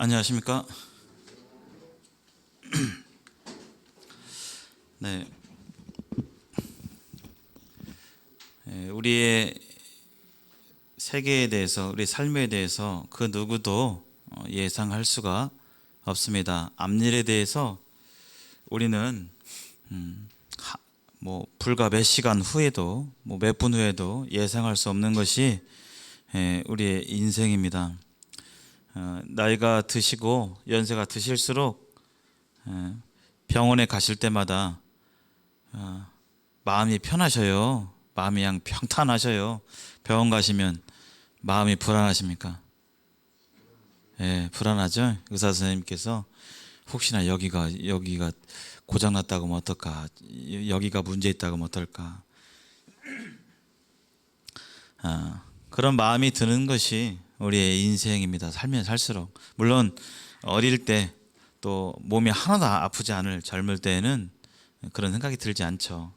안녕하십니까? 네, 우리의 세계에 대해서, 우리 삶에 대해서 그 누구도 예상할 수가 없습니다. 앞일에 대해서 우리는 불과 몇 시간 후에도, 몇 분 후에도 예상할 수 없는 것이 우리의 인생입니다. 나이가 드시고 연세가 드실수록 병원에 가실 때마다 마음이 편하셔요. 마음이 그냥 평탄하셔요. 병원 가시면 마음이 불안하십니까? 불안하죠. 의사 선생님께서 혹시나 여기가 고장났다고 하면 어떨까? 여기가 문제 있다고 하면 어떨까? 그런 마음이 드는 것이 우리의 인생입니다. 살면 살수록. 물론 어릴 때 또 몸이 하나도 아프지 않을 젊을 때에는 그런 생각이 들지 않죠.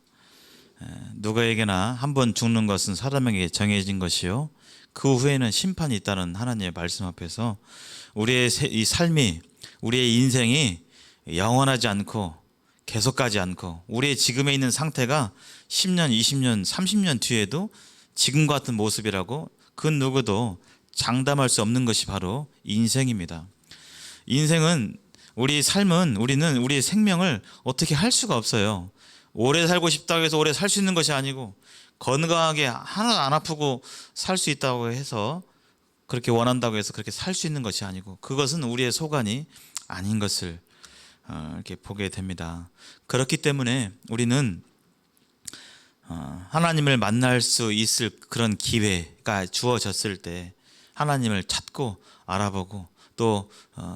누구에게나 한 번 죽는 것은 사람에게 정해진 것이요, 그 후에는 심판이 있다는 하나님의 말씀 앞에서 우리의 이 삶이, 우리의 인생이 영원하지 않고 계속가지 않고, 우리의 지금에 있는 상태가 10년, 20년, 30년 뒤에도 지금 같은 모습이라고 그 누구도 장담할 수 없는 것이 바로 인생입니다. 인생은, 우리 삶은, 우리는 우리의 생명을 어떻게 할 수가 없어요. 오래 살고 싶다고 해서 오래 살 수 있는 것이 아니고, 건강하게 하나도 안 아프고 살 수 있다고 해서, 그렇게 원한다고 해서 그렇게 살 수 있는 것이 아니고, 그것은 우리의 소관이 아닌 것을 이렇게 보게 됩니다. 그렇기 때문에 우리는 하나님을 만날 수 있을 그런 기회가 주어졌을 때 하나님을 찾고 알아보고 또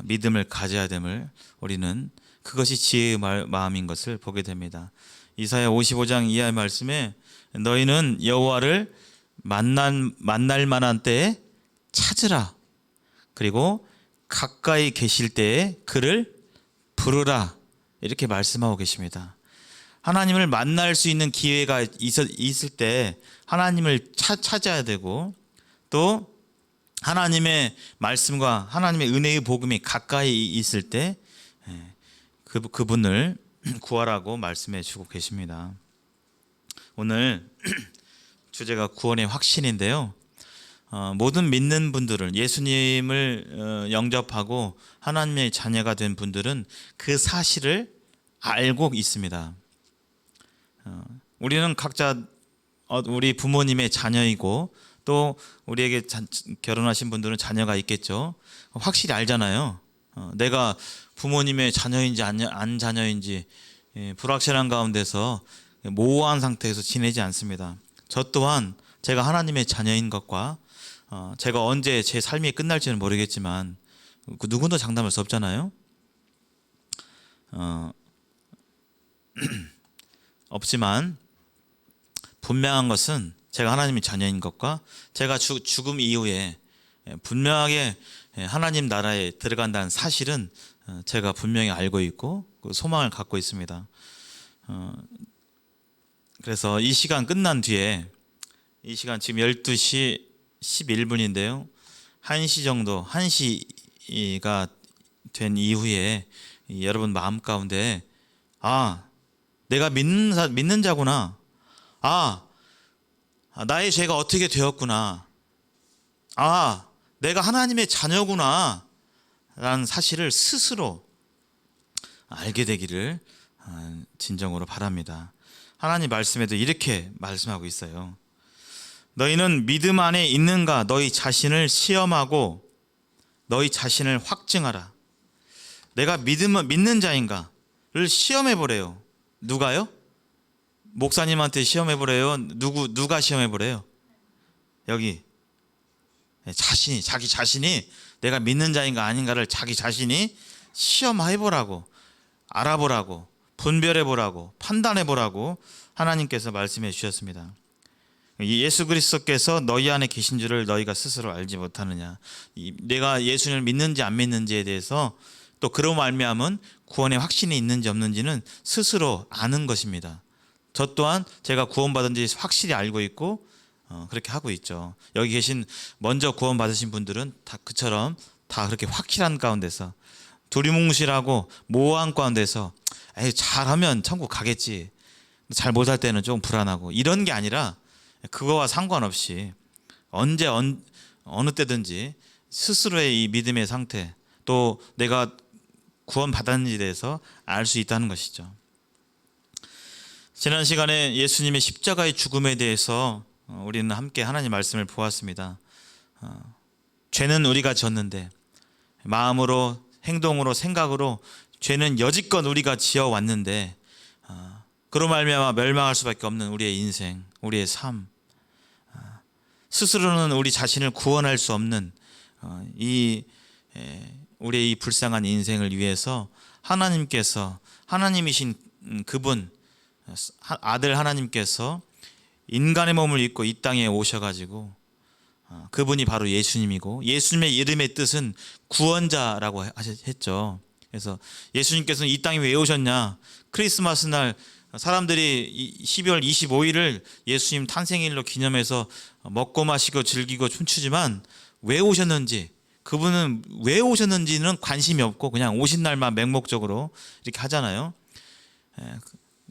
믿음을 가져야 됨을, 우리는 그것이 지혜의 마음인 것을 보게 됩니다. 이사야 55장 이하의 말씀에 너희는 여호와를 만날 만한 때에 찾으라, 그리고 가까이 계실 때에 그를 부르라, 이렇게 말씀하고 계십니다. 하나님을 만날 수 있는 기회가 있을 때 하나님을 찾아야 되고, 또 하나님의 말씀과 하나님의 은혜의 복음이 가까이 있을 때 그분을 구하라고 말씀해 주고 계십니다. 오늘 주제가 구원의 확신인데요, 모든 믿는 분들은, 예수님을 영접하고 하나님의 자녀가 된 분들은 그 사실을 알고 있습니다. 우리는 각자 우리 부모님의 자녀이고, 또 우리에게 결혼하신 분들은 자녀가 있겠죠. 확실히 알잖아요. 내가 부모님의 자녀인지 안 자녀인지 불확실한 가운데서 모호한 상태에서 지내지 않습니다. 저 또한 제가 하나님의 자녀인 것과 제가 언제 제 삶이 끝날지는 모르겠지만 누구도 장담할 수 없잖아요. 없지만 분명한 것은 제가 하나님의 자녀인 것과 제가 죽음 이후에 분명하게 하나님 나라에 들어간다는 사실은 제가 분명히 알고 있고 그 소망을 갖고 있습니다. 그래서 이 시간 끝난 뒤에, 이 시간 지금 12시 11분인데요 1시 정도, 1시가 된 이후에 여러분 마음 가운데 내가 믿는 자구나, 나의 죄가 어떻게 되었구나, 내가 하나님의 자녀구나 라는 사실을 스스로 알게 되기를 진정으로 바랍니다. 하나님 말씀에도 이렇게 말씀하고 있어요. 너희는 믿음 안에 있는가 너희 자신을 시험하고 너희 자신을 확증하라. 내가 믿는 자인가를 시험해 보래요. 누가요? 목사님한테 시험해 보래요? 누가 시험해 보래요? 여기 자기 자신이 내가 믿는 자인가 아닌가를 자기 자신이 시험해 보라고, 알아보라고, 분별해 보라고, 판단해 보라고 하나님께서 말씀해 주셨습니다. 예수 그리스도께서 너희 안에 계신 줄을 너희가 스스로 알지 못하느냐. 내가 예수님을 믿는지 안 믿는지에 대해서, 또 그로 말미암은 구원의 확신이 있는지 없는지는 스스로 아는 것입니다. 저 또한 제가 구원받은지 확실히 알고 있고 그렇게 하고 있죠. 여기 계신 먼저 구원받으신 분들은 다 그처럼 다 그렇게 확실한 가운데서 두리뭉실하고 모호한 가운데서 에이, 잘하면 천국 가겠지, 잘 못할 때는 좀 불안하고, 이런 게 아니라 그거와 상관없이 언제 어느 때든지 스스로의 이 믿음의 상태, 또 내가 구원받았는지에 대해서 알 수 있다는 것이죠. 지난 시간에 예수님의 십자가의 죽음에 대해서 우리는 함께 하나님 말씀을 보았습니다. 죄는 우리가 졌는데 마음으로, 행동으로, 생각으로 죄는 여지껏 우리가 지어왔는데 그로 말미암아 멸망할 수밖에 없는 우리의 인생, 우리의 삶, 스스로는 우리 자신을 구원할 수 없는 우리의 이 불쌍한 인생을 위해서 하나님께서, 하나님이신 그분, 아들 하나님께서 인간의 몸을 입고 이 땅에 오셔가지고, 그분이 바로 예수님이고, 예수님의 이름의 뜻은 구원자라고 했죠. 그래서 예수님께서는 이 땅에 왜 오셨냐? 크리스마스 날 사람들이 12월 25일을 예수님 탄생일로 기념해서 먹고 마시고 즐기고 춤추지만, 왜 오셨는지, 그분은 왜 오셨는지는 관심이 없고 그냥 오신 날만 맹목적으로 이렇게 하잖아요.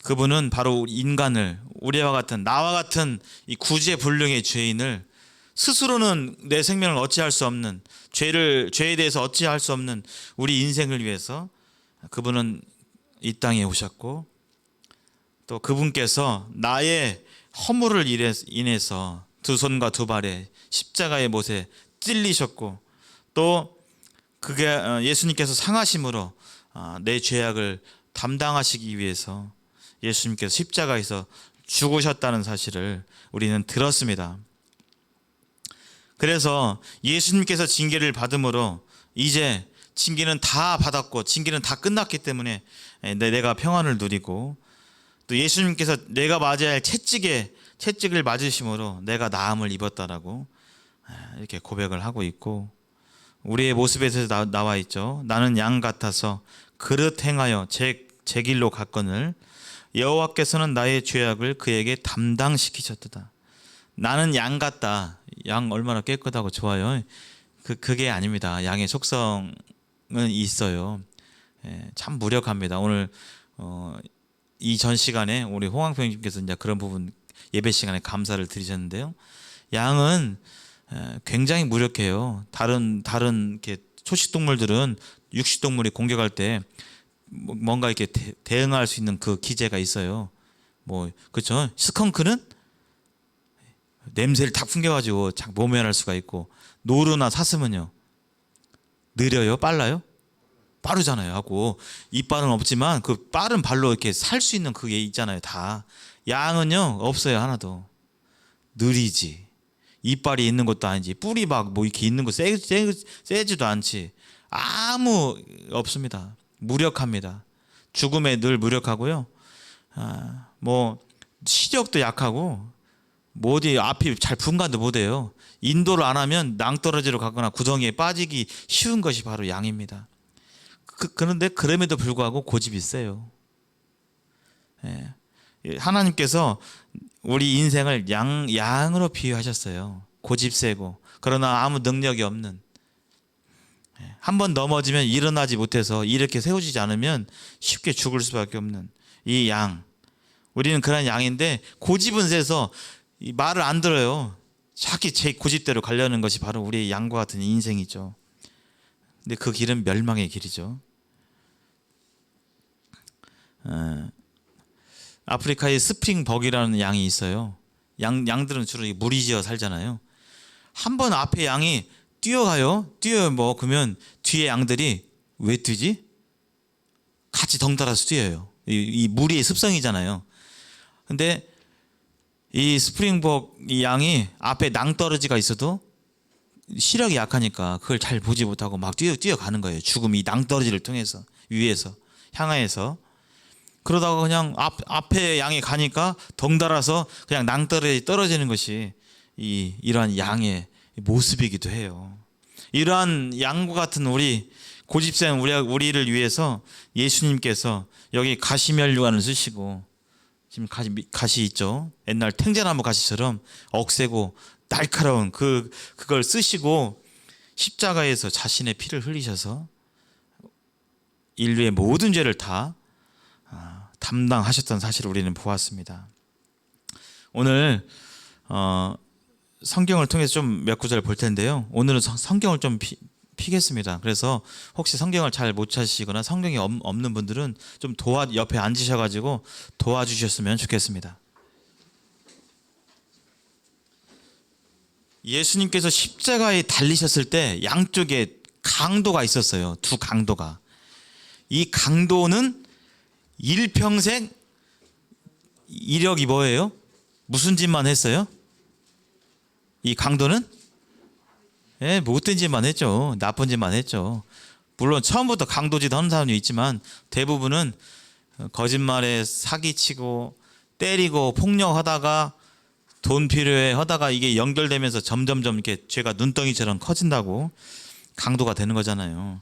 그분은 바로 인간을, 우리와 같은, 나와 같은 이 구제불능의 죄인을, 스스로는 내 생명을 어찌할 수 없는, 죄에 대해서 어찌할 수 없는 우리 인생을 위해서 그분은 이 땅에 오셨고, 또 그분께서 나의 허물을 인해서 두 손과 두 발에 십자가의 못에 찔리셨고, 또 그게 예수님께서 상하심으로 내 죄악을 담당하시기 위해서 예수님께서 십자가에서 죽으셨다는 사실을 우리는 들었습니다. 그래서 예수님께서 징계를 받음으로 이제 징계는 다 받았고 징계는 다 끝났기 때문에 내가 평안을 누리고, 또 예수님께서 내가 맞아야 할 채찍을 맞으심으로 내가 나음을 입었다라고 이렇게 고백을 하고 있고, 우리의 모습에서 나와 있죠. 나는 양 같아서 그릇 행하여 제 길로 갔거늘 여호와께서는 나의 죄악을 그에게 담당시키셨도다. 나는 양 같다. 양 얼마나 깨끗하고 좋아요. 그게 아닙니다. 양의 속성은 있어요. 참 무력합니다. 오늘 이 전 시간에 우리 홍황평님께서 이제 그런 부분 예배 시간에 감사를 드리셨는데요. 양은 굉장히 무력해요. 다른 이렇게 초식 동물들은 육식 동물이 공격할 때 뭔가 이렇게 대응할 수 있는 그 기제가 있어요. 뭐 그렇죠. 스컹크는 냄새를 탁 풍겨가지고 모면할 수가 있고, 노루나 사슴은요 느려요, 빨라요? 빠르잖아요. 하고 이빨은 없지만 그 빠른 발로 이렇게 살 수 있는 그게 있잖아요. 다. 양은요 없어요. 하나도. 느리지. 이빨이 있는 것도 아니지, 뿔이 막 뭐 이렇게 있는 거 세지도 않지. 아무 없습니다. 무력합니다. 죽음에 늘 무력하고요. 뭐 시력도 약하고, 뭐 어디 앞이 잘 분간도 못해요. 인도를 안 하면 낭떠러지로 가거나 구덩이에 빠지기 쉬운 것이 바로 양입니다. 그런데 그럼에도 불구하고 고집이 세요. 하나님께서 우리 인생을 양으로 비유하셨어요. 고집 세고, 그러나 아무 능력이 없는, 한 번 넘어지면 일어나지 못해서 이렇게 세워지지 않으면 쉽게 죽을 수밖에 없는 이 양. 우리는 그런 양인데 고집은 세서 말을 안 들어요. 자기 제 고집대로 가려는 것이 바로 우리의 양과 같은 인생이죠. 근데 그 길은 멸망의 길이죠. 아프리카에 스프링벅이라는 양이 있어요. 양들은 주로 무리지어 살잖아요. 한 번 앞에 양이 뛰어가요. 뛰어요. 그러면 뒤에 양들이 왜 뛰지? 같이 덩달아서 뛰어요. 이 무리의 습성이잖아요. 근데 이 스프링벅 이 양이 앞에 낭떠러지가 있어도 시력이 약하니까 그걸 잘 보지 못하고 막 뛰어가는 거예요. 죽음 이 낭떠러지를 통해서, 위에서 향하여서. 그러다가 그냥 앞에 양이 가니까 덩달아서 그냥 낭떠러지 떨어지는 것이 이러한 양의 모습이기도 해요. 이러한 양과 같은 우리 고집센 우리를 위해서 예수님께서 여기 가시면류관을 쓰시고, 지금 가시 있죠. 옛날 탱자나무 가시처럼 억세고 날카로운 그걸 쓰시고 십자가에서 자신의 피를 흘리셔서 인류의 모든 죄를 다 담당하셨던 사실을 우리는 보았습니다. 오늘 성경을 통해서 좀 몇 구절 볼 텐데요. 오늘은 성경을 좀 피겠습니다. 그래서 혹시 성경을 잘 못 찾으시거나 성경이 없는 분들은 좀 옆에 앉으셔가지고 도와주셨으면 좋겠습니다. 예수님께서 십자가에 달리셨을 때 양쪽에 강도가 있었어요. 두 강도가. 이 강도는 일평생 이력이 뭐예요? 무슨 짓만 했어요? 이 강도는? 못된 짓만 했죠. 나쁜 짓만 했죠. 물론 처음부터 강도짓 하는 사람이 있지만 대부분은 거짓말에 사기치고 때리고 폭력하다가 돈 필요해 하다가 이게 연결되면서 점점점 이렇게 죄가 눈덩이처럼 커진다고 강도가 되는 거잖아요.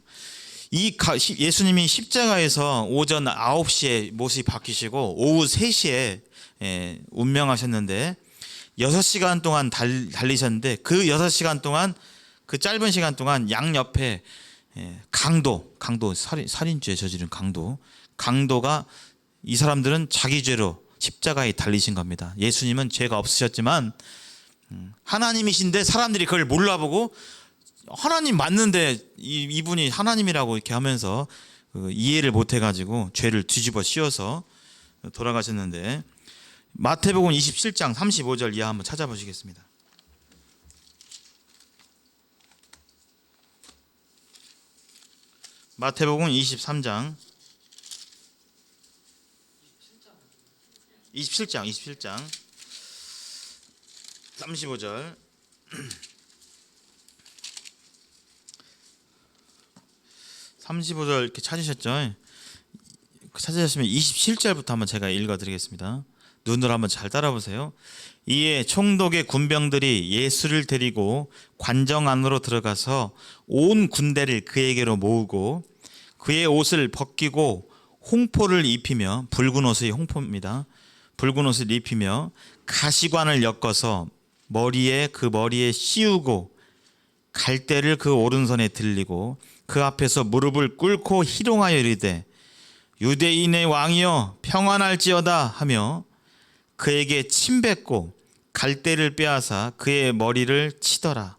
예수님이 십자가에서 오전 9시에 모습이 바뀌시고 오후 3시에 운명하셨는데 6시간 동안 달리셨는데 그 6시간 동안 그 짧은 시간 동안 양옆에 강도 살인죄 저지른 강도가 이 사람들은 자기 죄로 십자가에 달리신 겁니다. 예수님은 죄가 없으셨지만 하나님이신데 사람들이 그걸 몰라보고 하나님 맞는데 이분이 하나님이라고 이렇게 하면서 이해를 못해가지고 죄를 뒤집어 씌워서 돌아가셨는데 마태복음 27장 35절 이하 한번 찾아보시겠습니다. 마태복음 27장 35절 35절 이렇게 찾으셨죠? 찾으셨으면 27절부터 한번 제가 읽어드리겠습니다. 눈으로 한번 잘 따라보세요. 이에 총독의 군병들이 예수를 데리고 관정 안으로 들어가서 온 군대를 그에게로 모으고 그의 옷을 벗기고 홍포를 입히며 붉은 옷의 홍포입니다. 붉은 옷을 입히며 가시관을 엮어서 머리에 씌우고 갈대를 그 오른손에 들리고 그 앞에서 무릎을 꿇고 희롱하여 이르되 유대인의 왕이여 평안할지어다 하며 그에게 침뱉고 갈대를 빼앗아 그의 머리를 치더라.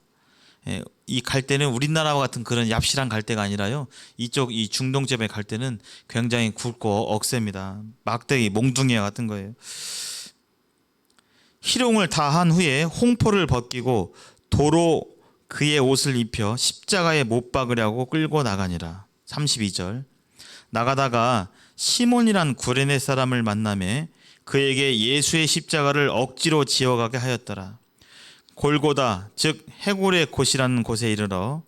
이 갈대는 우리나라와 같은 그런 얍실한 갈대가 아니라요. 이쪽 이 중동집의 갈대는 굉장히 굵고 억셉니다. 막대기, 몽둥이 같은 거예요. 희롱을 다 한 후에 홍포를 벗기고 도로 그의 옷을 입혀 십자가에 못 박으려고 끌고 나가니라. 32절 나가다가 시몬이란 구레네 사람을 만나매 그에게 예수의 십자가를 억지로 지어가게 하였더라. 골고다 즉 해골의 곳이라는 곳에 이르러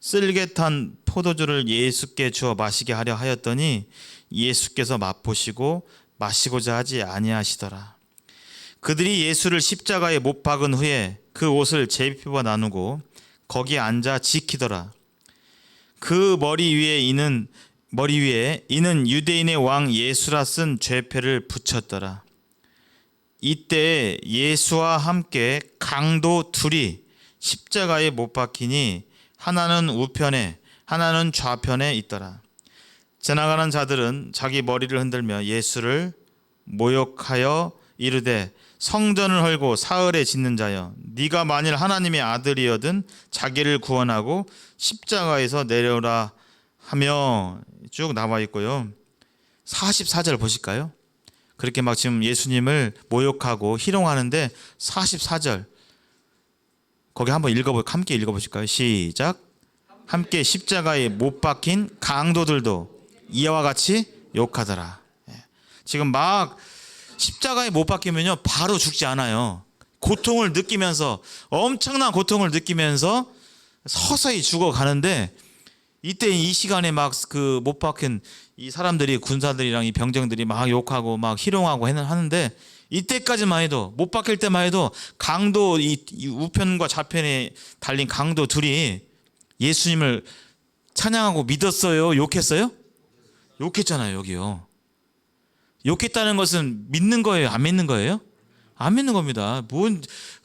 쓸개탄 포도주를 예수께 주어 마시게 하려 하였더니 예수께서 맛보시고 마시고자 하지 아니하시더라. 그들이 예수를 십자가에 못 박은 후에 그 옷을 제비뽑아 나누고 거기에 앉아 지키더라. 그 머리 위에 이는 유대인의 왕 예수라 쓴 죄패를 붙였더라. 이때 예수와 함께 강도 둘이 십자가에 못 박히니 하나는 우편에 하나는 좌편에 있더라. 지나가는 자들은 자기 머리를 흔들며 예수를 모욕하여 이르되 성전을 헐고 사흘에 짓는 자여 네가 만일 하나님의 아들이여든 자기를 구원하고 십자가에서 내려오라 하며 쭉 나와 있고요. 44절 보실까요? 그렇게 막 지금 예수님을 모욕하고 희롱하는데 44절 거기 한번 함께 읽어보실까요? 시작. 함께 십자가에 못 박힌 강도들도 이와 같이 욕하더라. 지금 막 십자가에 못 박히면요 바로 죽지 않아요. 고통을 느끼면서 엄청난 고통을 느끼면서 서서히 죽어가는데 이때 이 시간에 막 그 못 박힌 이 사람들이 군사들이랑 이 병정들이 막 욕하고 막 희롱하고 하는데 이때까지만 해도 못 박힐 때만 해도 강도 이 우편과 좌편에 달린 강도 둘이 예수님을 찬양하고 믿었어요? 욕했어요? 욕했잖아요. 여기요. 욕했다는 것은 믿는 거예요? 안 믿는 거예요? 안 믿는 겁니다.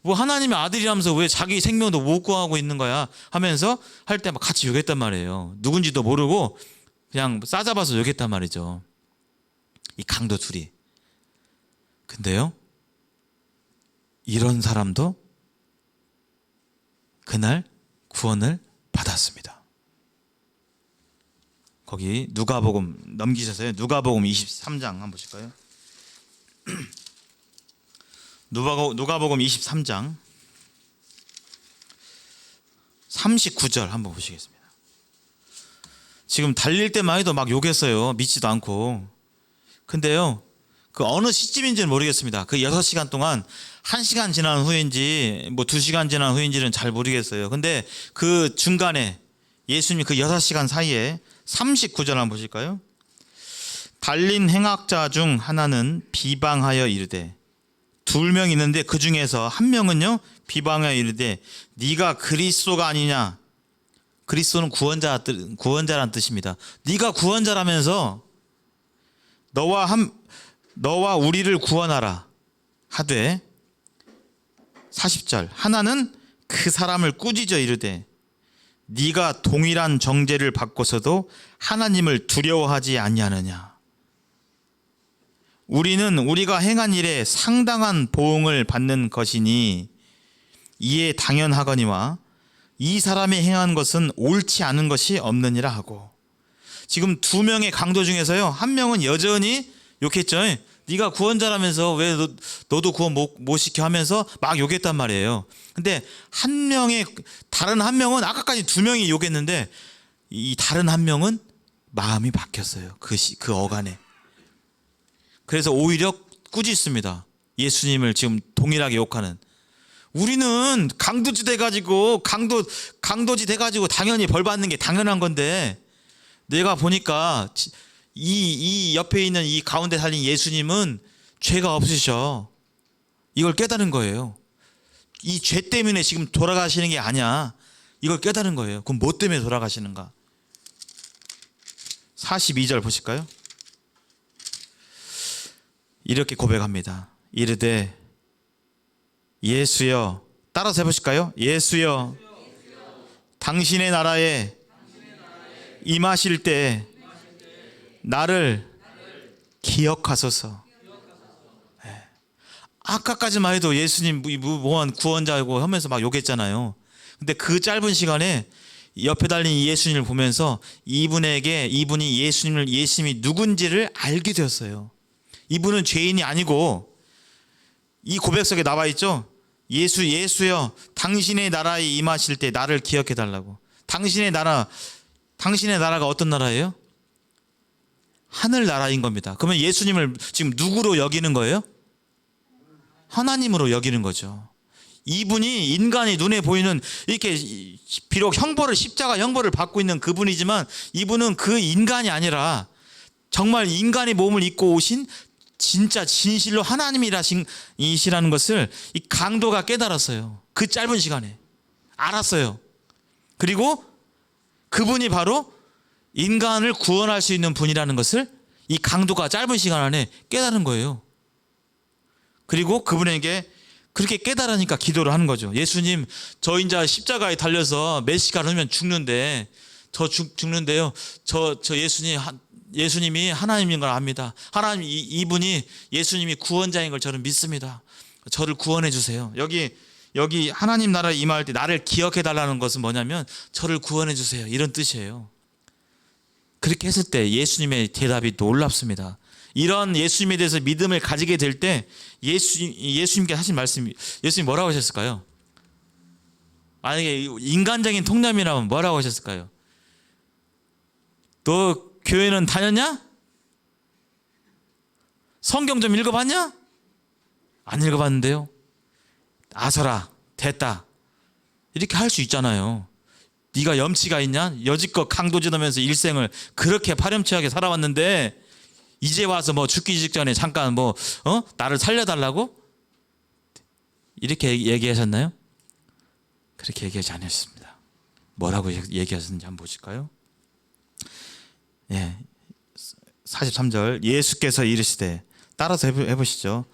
뭐 하나님의 아들이라면서 왜 자기 생명도 못 구하고 있는 거야 하면서 할 때 막 같이 욕했단 말이에요. 누군지도 모르고 그냥 싸잡아서 욕했단 말이죠. 이 강도 둘이. 근데요, 이런 사람도 그날 구원을 받았습니다. 거기 누가복음 넘기셔서요. 누가복음 23장 한번 보실까요? 누가복음 23장 39절 한번 보시겠습니다. 지금 달릴 때만 해도 막 욕했어요. 믿지도 않고. 근데요, 그 어느 시점인지는 모르겠습니다. 그 6시간 동안 1시간 지난 후인지 뭐 2시간 지난 후인지는 잘 모르겠어요. 근데 그 중간에 예수님이 그 6시간 사이에 39절 한번 보실까요? 달린 행악자 중 하나는 비방하여 이르되, 2명 있는데 그 중에서 한 명은요 비방하여 이르되 네가 그리스도가 아니냐. 그리스도는 구원자란 뜻입니다. 네가 구원자라면서 너와 우리를 구원하라 하되, 40절 하나는 그 사람을 꾸짖어 이르되 네가 동일한 정죄를 받고서도 하나님을 두려워하지 아니하느냐. 우리는 우리가 행한 일에 상당한 보응을 받는 것이니 이에 당연하거니와 이 사람이 행한 것은 옳지 않은 것이 없느니라 하고. 지금 2명의 강도 중에서요, 한 명은 여전히 욕했죠. 네가 구원자라면서 왜 너도 구원 못 시켜 하면서 막 욕했단 말이에요. 근데 다른 한 명은 아까까지 2명이 욕했는데 이 다른 한 명은 마음이 바뀌었어요. 그 어간에. 그래서 오히려 꾸짖습니다. 예수님을 지금 동일하게 욕하는. 우리는 강도지 돼가지고 강도지 돼가지고 당연히 벌 받는 게 당연한 건데, 내가 보니까 이 옆에 있는 이 가운데 살린 예수님은 죄가 없으셔. 이걸 깨달은 거예요. 이 죄 때문에 지금 돌아가시는 게 아니야. 이걸 깨달은 거예요. 그럼 뭐 때문에 돌아가시는가? 42절 보실까요? 이렇게 고백합니다. 이르되 예수여, 따라서 해보실까요? 예수여, 당신의 나라에 임하실 때 나를 기억하소서. 네. 아까까지만 해도 예수님 무한 구원자고 하면서 막 욕했잖아요. 근데 그 짧은 시간에 옆에 달린 예수님을 보면서 이분이 예수님이 누군지를 알게 되었어요. 이분은 죄인이 아니고, 이 고백 속에 나와 있죠. 예수여, 당신의 나라에 임하실 때 나를 기억해 달라고. 당신의 나라가 어떤 나라예요? 하늘 나라인 겁니다. 그러면 예수님을 지금 누구로 여기는 거예요? 하나님으로 여기는 거죠. 이분이 인간이 눈에 보이는, 이렇게 비록 십자가 형벌을 받고 있는 그분이지만, 이분은 그 인간이 아니라 정말 인간의 몸을 입고 오신 진짜 진실로 하나님이시라는 것을 이 강도가 깨달았어요. 그 짧은 시간에 알았어요. 그리고 그분이 바로 인간을 구원할 수 있는 분이라는 것을 이 강도가 짧은 시간 안에 깨달은 거예요. 그리고 그분에게 그렇게 깨달으니까 기도를 하는 거죠. 예수님, 저 인자 십자가에 달려서 몇 시간 후면 죽는데, 죽는데요. 저 예수님이 하나님인 걸 압니다. 하나님, 이분이 예수님이 구원자인 걸 저는 믿습니다. 저를 구원해 주세요. 여기 하나님 나라에 임할 때 나를 기억해 달라는 것은 뭐냐면 저를 구원해 주세요, 이런 뜻이에요. 그렇게 했을 때 예수님의 대답이 놀랍습니다. 이런 예수님에 대해서 믿음을 가지게 될 때 예수님께 하신 말씀이, 예수님 뭐라고 하셨을까요? 만약에 인간적인 통념이라면 뭐라고 하셨을까요? 너 교회는 다녔냐? 성경 좀 읽어봤냐? 안 읽어봤는데요. 아서라, 됐다, 이렇게 할 수 있잖아요. 네가 염치가 있냐? 여지껏 강도짓하면서 일생을 그렇게 파렴치하게 살아왔는데 이제 와서 뭐 죽기 직전에 잠깐 나를 살려달라고? 이렇게 얘기하셨나요? 그렇게 얘기하지 않았습니다. 뭐라고 얘기하셨는지 한번 보실까요? 43절 예수께서 이르시되, 따라서 해보시죠.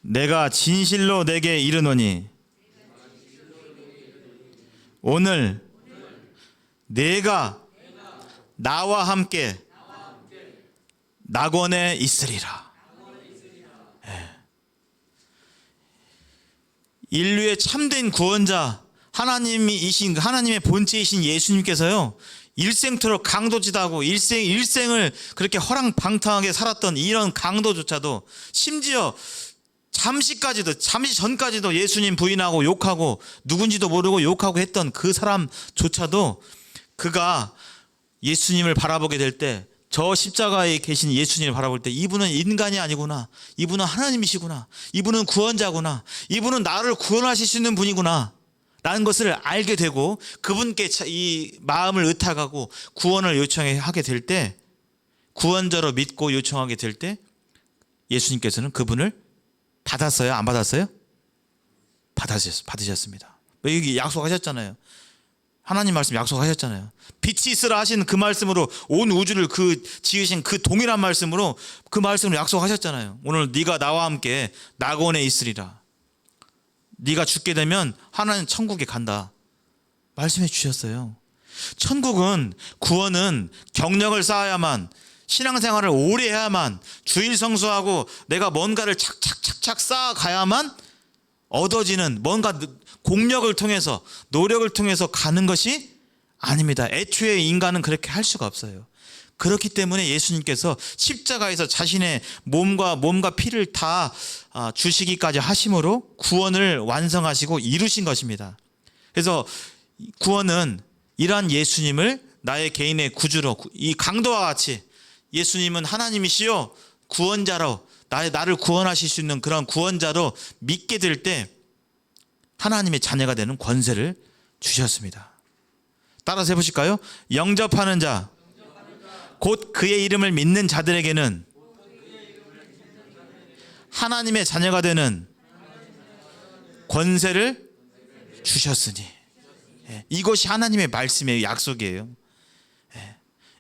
내가 진실로 내게 이르노니 오늘 내가 나와 함께 낙원에 있으리라. 인류의 참된 구원자 하나님의 본체이신 예수님께서요, 일생토록 강도짓하고 일생을 그렇게 허랑방탕하게 살았던 이런 강도조차도, 심지어 잠시 전까지도 예수님 부인하고 욕하고 누군지도 모르고 욕하고 했던 그 사람조차도 그가 예수님을 바라보게 될 때, 저 십자가에 계신 예수님을 바라볼 때, 이분은 인간이 아니구나, 이분은 하나님이시구나, 이분은 구원자구나, 이분은 나를 구원하실 수 있는 분이구나 라는 것을 알게 되고, 그분께 이 마음을 의탁하고 구원을 요청하게 될 때, 구원자로 믿고 요청하게 될 때, 예수님께서는 그분을 받았어요? 안 받았어요? 받으셨습니다. 여기 약속하셨잖아요. 하나님 말씀 약속하셨잖아요. 빛이 있으라 하신 그 말씀으로, 온 우주를 지으신 그 동일한 말씀으로, 그 말씀으로 약속하셨잖아요. 오늘 네가 나와 함께 낙원에 있으리라. 네가 죽게 되면 하나님 천국에 간다 말씀해 주셨어요. 천국은, 구원은 경력을 쌓아야만, 신앙생활을 오래 해야만, 주일 성수하고 내가 뭔가를 착착착착 쌓아가야만 얻어지는, 뭔가 공력을 통해서, 노력을 통해서 가는 것이 아닙니다. 애초에 인간은 그렇게 할 수가 없어요. 그렇기 때문에 예수님께서 십자가에서 자신의 몸과 피를 다 주시기까지 하심으로 구원을 완성하시고 이루신 것입니다. 그래서 구원은 이러한 예수님을 나의 개인의 구주로, 이 강도와 같이 예수님은 하나님이시요 구원자로, 나를 구원하실 수 있는 그런 구원자로 믿게 될 때 하나님의 자녀가 되는 권세를 주셨습니다. 따라서 해보실까요? 영접하는 자, 곧 그의 이름을 믿는 자들에게는 하나님의 자녀가 되는 권세를 주셨으니. 이것이 하나님의 말씀의 약속이에요.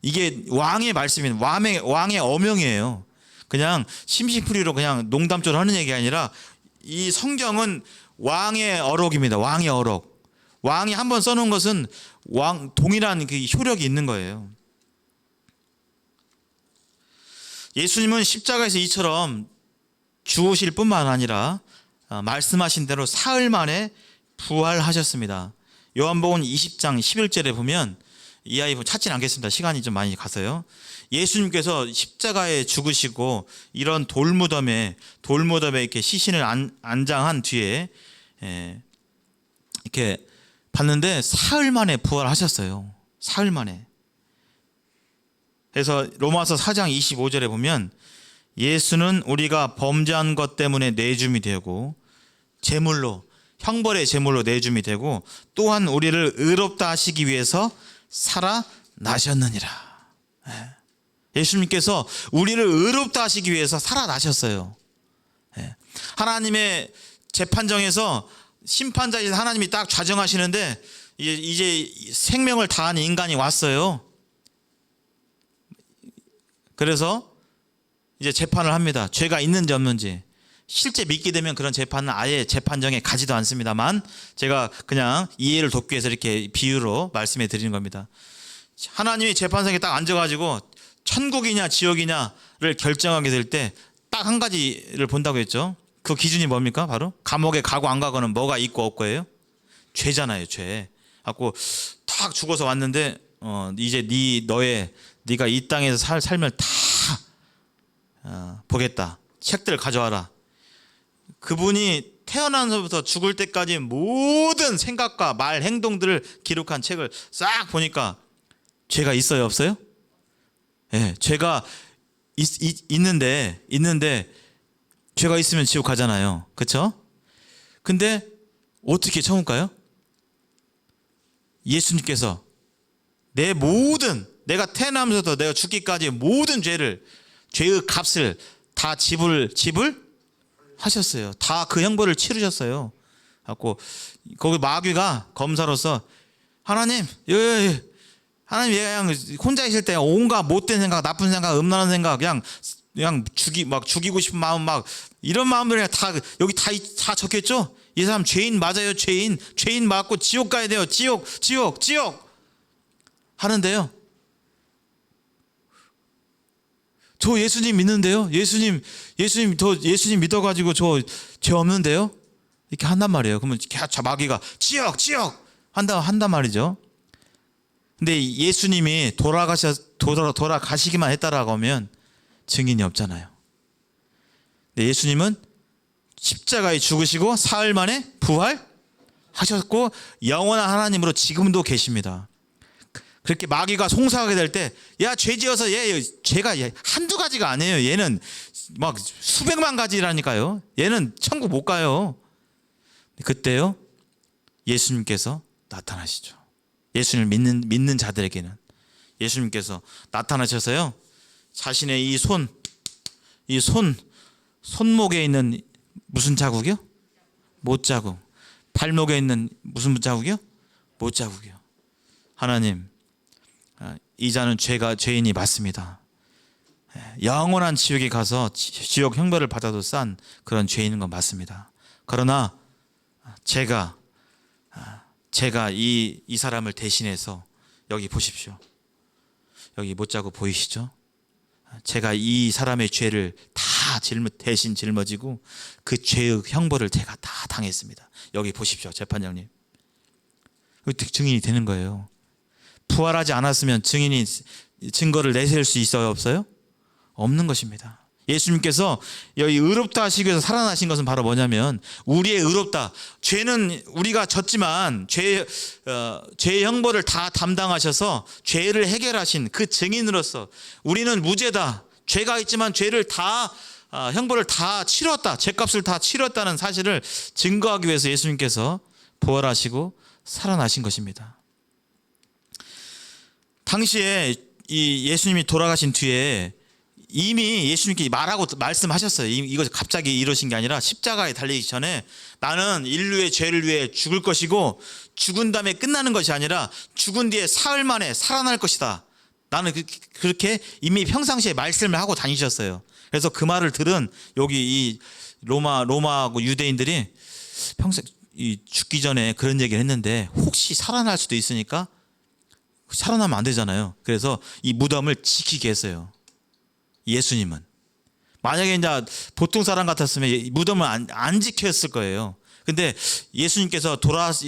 이게 왕의 말씀인, 왕의 어명이에요. 그냥 심시풀이로 그냥 농담처럼 하는 얘기가 아니라, 이 성경은 왕의 어록입니다. 왕의 어록. 왕이 한번 써놓은 것은 동일한 그 효력이 있는 거예요. 예수님은 십자가에서 이처럼 죽으실 뿐만 아니라 말씀하신 대로 사흘 만에 부활하셨습니다. 요한복음 20장 11절에 보면, 이 아이 찾지는 않겠습니다. 시간이 좀 많이 가서요. 예수님께서 십자가에 죽으시고 이런 돌무덤에 이렇게 시신을 안장한 뒤에 이렇게 봤는데 사흘 만에 부활하셨어요. 사흘 만에. 그래서 로마서 4장 25절에 보면, 예수는 우리가 범죄한 것 때문에 내줌이 되고 형벌의 제물로 내줌이 되고, 또한 우리를 의롭다 하시기 위해서 살아나셨느니라. 예수님께서 우리를 의롭다 하시기 위해서 살아나셨어요. 하나님의 재판정에서 심판자이신 하나님이 딱 좌정하시는데, 이제 생명을 다한 인간이 왔어요. 그래서 이제 재판을 합니다. 죄가 있는지 없는지. 실제 믿게 되면 그런 재판은 아예 재판정에 가지도 않습니다만, 제가 그냥 이해를 돕기 위해서 이렇게 비유로 말씀해 드리는 겁니다. 하나님이 재판석에 딱 앉아가지고 천국이냐 지옥이냐를 결정하게 될 때 딱 한 가지를 본다고 했죠. 그 기준이 뭡니까? 바로 감옥에 가고 안 가고는 뭐가 있고 없고예요? 죄잖아요, 죄. 갖고 탁 죽어서 왔는데, 이제 네가 이 땅에서 살면 다 보겠다. 책들 가져와라. 그분이 태어나서부터 죽을 때까지 모든 생각과 말, 행동들을 기록한 책을 싹 보니까 죄가 있어요, 없어요? 네, 죄가 있는데 죄가 있으면 지옥 가잖아요. 그렇죠? 근데 어떻게 천국 가요? 예수님께서 내가 태어나면서부터 내가 죽기까지 모든 죄의 값을 다 지불 하셨어요. 다 그 형벌을 치르셨어요. 갖고 거기 마귀가 검사로서, 하나님 그냥 혼자 있을 때 온갖 못된 생각, 나쁜 생각, 음란한 생각, 그냥 그냥 죽이고 싶은 마음, 막 이런 마음들이 다 여기 다 적혔죠. 이 사람 죄인 맞아요. 죄인 맞고 지옥 가야 돼요. 지옥 하는데요. 저 예수님 믿는데요. 예수님 믿어가지고 저 죄 없는데요. 이렇게 한단 말이에요. 그러면 마귀가 지옥 한단 말이죠. 근데 예수님이 돌아가시기만 했다라고 하면 증인이 없잖아요. 근데 예수님은 십자가에 죽으시고 사흘 만에 부활하셨고 영원한 하나님으로 지금도 계십니다. 그렇게 마귀가 송사하게 될 때, 야, 죄 지어서 죄가 한두 가지가 아니에요. 얘는 막 수백만 가지라니까요. 얘는 천국 못 가요. 그때요, 예수님께서 나타나시죠. 예수님을 믿는 자들에게는 예수님께서 나타나셔서요, 자신의 손목에 있는 무슨 자국이요? 못자국. 발목에 있는 무슨 자국이요? 못자국이요. 하나님, 이 자는 죄인이 맞습니다. 영원한 지옥에 가서 지옥 형벌을 받아도 싼 그런 죄인인 건 맞습니다. 그러나 제가 이 사람을 대신해서, 여기 보십시오. 여기 못자국 보이시죠? 제가 이 사람의 죄를 다 대신 짊어지고 그 죄의 형벌을 제가 다 당했습니다. 여기 보십시오, 재판장님. 증인이 되는 거예요. 부활하지 않았으면 증거를 내세울 수 있어요, 없어요? 없는 것입니다. 예수님께서 여기 의롭다 하시기 위해서 살아나신 것은 바로 뭐냐면, 우리의 의롭다, 죄는 우리가 졌지만 죄의 형벌을 다 담당하셔서 죄를 해결하신 그 증인으로서, 우리는 무죄다, 죄가 있지만 죄를 다 형벌을 다 치렀다, 죄값을 다 치렀다는 사실을 증거하기 위해서 예수님께서 부활하시고 살아나신 것입니다. 당시에 이 예수님이 돌아가신 뒤에 이미 예수님께 말씀하셨어요. 이거 갑자기 이러신 게 아니라, 십자가에 달리기 전에 나는 인류의 죄를 위해 죽을 것이고, 죽은 다음에 끝나는 것이 아니라 죽은 뒤에 사흘 만에 살아날 것이다. 나는 그렇게 이미 평상시에 말씀을 하고 다니셨어요. 그래서 그 말을 들은 여기 이 로마하고 유대인들이 평생 죽기 전에 그런 얘기를 했는데, 혹시 살아날 수도 있으니까 살아나면 안 되잖아요. 그래서 이 무덤을 지키게 했어요. 예수님은 만약에 이제 보통 사람 같았으면 무덤을 안 지켰을 거예요. 근데 예수님께서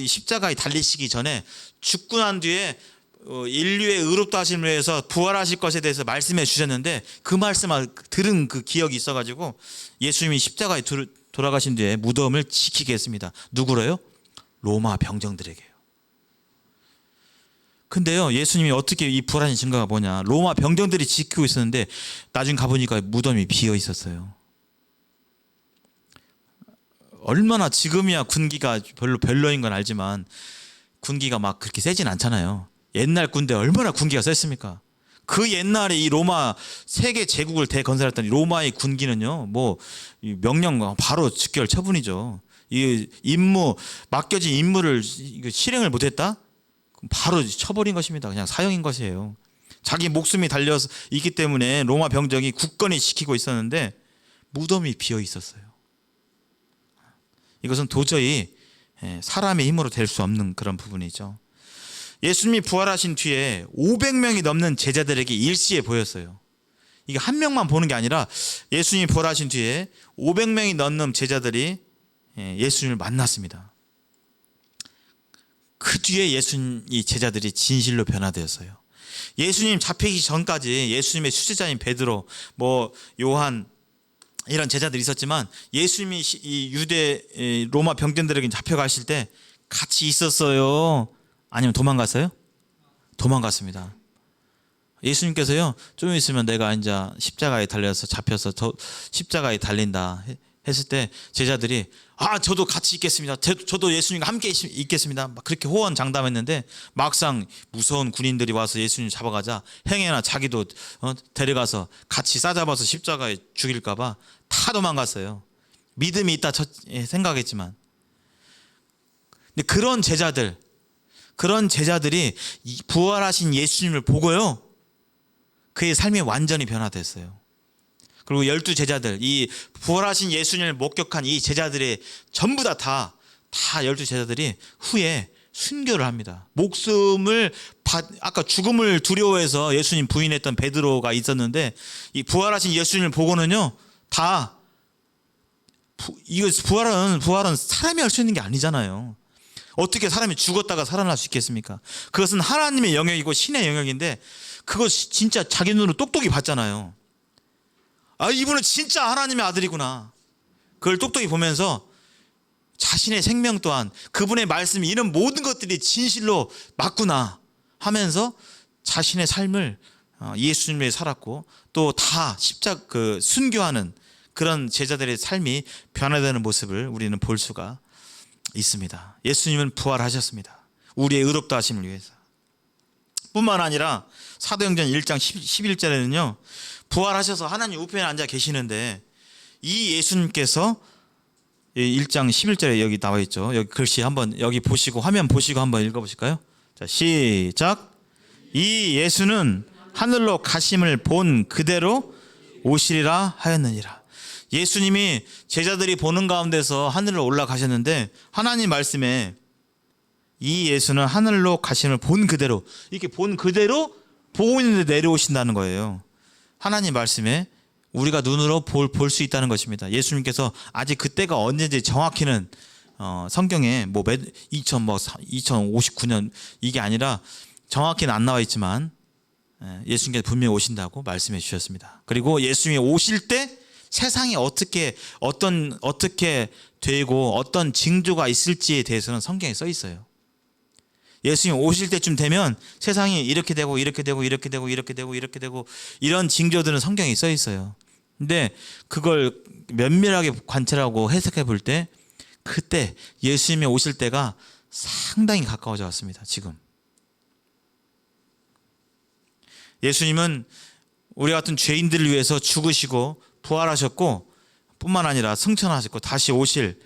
십자가에 달리시기 전에, 죽고 난 뒤에 인류의 의롭다 하심을 위해서 부활하실 것에 대해서 말씀해 주셨는데, 그 말씀을 들은 그 기억이 있어가지고 예수님이 십자가에 돌아가신 뒤에 무덤을 지키게 했습니다. 누구로요? 로마 병정들에게요. 근데요, 예수님이 어떻게 이 부활하신 증거가 뭐냐, 로마 병정들이 지키고 있었는데 나중에 가보니까 무덤이 비어 있었어요. 얼마나, 지금이야 군기가 별로인 건 알지만 군기가 막 그렇게 세진 않잖아요. 옛날 군대 얼마나 군기가 셌습니까? 그 옛날에 이 로마 세계 제국을 대건설했던 로마의 군기는요, 뭐 명령 바로 즉결 처분이죠. 이 맡겨진 임무를 실행을 못했다? 바로 쳐버린 것입니다. 그냥 사형인 것이에요. 자기 목숨이 달려서 있기 때문에 로마 병정이 굳건히 지키고 있었는데 무덤이 비어 있었어요. 이것은 도저히 사람의 힘으로 될 수 없는 그런 부분이죠. 예수님이 부활하신 뒤에 500명이 넘는 제자들에게 일시에 보였어요. 이게 한 명만 보는 게 아니라, 예수님이 부활하신 뒤에 500명이 넘는 제자들이 예수님을 만났습니다. 그 뒤에 이 제자들이 진실로 변화되었어요. 예수님 잡히기 전까지 예수님의 수제자인 베드로, 요한, 이런 제자들이 있었지만, 예수님이 이 유대 로마 병정들에게 잡혀가실 때 같이 있었어요? 아니면 도망갔어요? 도망갔습니다. 예수님께서요, 좀 있으면 내가 이제 십자가에 달려서 잡혀서 십자가에 달린다 했을 때 제자들이, 저도 같이 있겠습니다. 저도 예수님과 함께 있겠습니다. 막 그렇게 호언장담했는데, 막상 무서운 군인들이 와서 예수님 잡아가자 행여나 자기도 데려가서 같이 싸잡아서 십자가에 죽일까봐 다 도망갔어요. 믿음이 있다 생각했지만. 근데 그런 제자들이 부활하신 예수님을 보고요, 그의 삶이 완전히 변화됐어요. 그리고 12제자들, 이 부활하신 예수님을 목격한 이 제자들의 전부 다 12제자들이 후에 순교를 합니다. 아까 죽음을 두려워해서 예수님 부인했던 베드로가 있었는데, 이 부활하신 예수님을 보고는요, 부활은 사람이 할 수 있는 게 아니잖아요. 어떻게 사람이 죽었다가 살아날 수 있겠습니까? 그것은 하나님의 영역이고 신의 영역인데, 그거 진짜 자기 눈으로 똑똑히 봤잖아요. 이분은 진짜 하나님의 아들이구나. 그걸 똑똑히 보면서 자신의 생명 또한 그분의 말씀이 이런 모든 것들이 진실로 맞구나 하면서 자신의 삶을 예수님을 위해 살았고, 또 다 순교하는 그런 제자들의 삶이 변화되는 모습을 우리는 볼 수가 있습니다. 예수님은 부활하셨습니다. 우리의 의롭다 하심을 위해서. 뿐만 아니라 사도행전 1장 11절에는요, 부활하셔서 하나님 우편에 앉아 계시는데, 이 예수님께서 1장 11절에 여기 나와 있죠. 여기 글씨 한번 여기 보시고, 화면 보시고 한번 읽어보실까요? 자, 시작. 이 예수는 하늘로 가심을 본 그대로 오시리라 하였느니라. 예수님이 제자들이 보는 가운데서 하늘로 올라가셨는데, 하나님 말씀에 이 예수는 하늘로 가심을 본 그대로, 이렇게 본 그대로 보고 있는데 내려오신다는 거예요. 하나님 말씀에 우리가 눈으로 볼 수 있다는 것입니다. 예수님께서 아직 그때가 언제인지 정확히는 성경에 2059년 이게 아니라 정확히는 안 나와 있지만, 예수님께서 분명히 오신다고 말씀해 주셨습니다. 그리고 예수님이 오실 때 세상이 어떻게 되고 어떤 징조가 있을지에 대해서는 성경에 써 있어요. 예수님 오실 때쯤 되면 세상이 이렇게 되고 이렇게 되고 이렇게 되고 이렇게 되고 이렇게 되고 이런 징조들은 성경에 써 있어요. 근데 그걸 면밀하게 관찰하고 해석해 볼 때, 그때 예수님이 오실 때가 상당히 가까워져 왔습니다. 지금 예수님은 우리 같은 죄인들을 위해서 죽으시고 부활하셨고, 뿐만 아니라 승천하셨고 다시 오실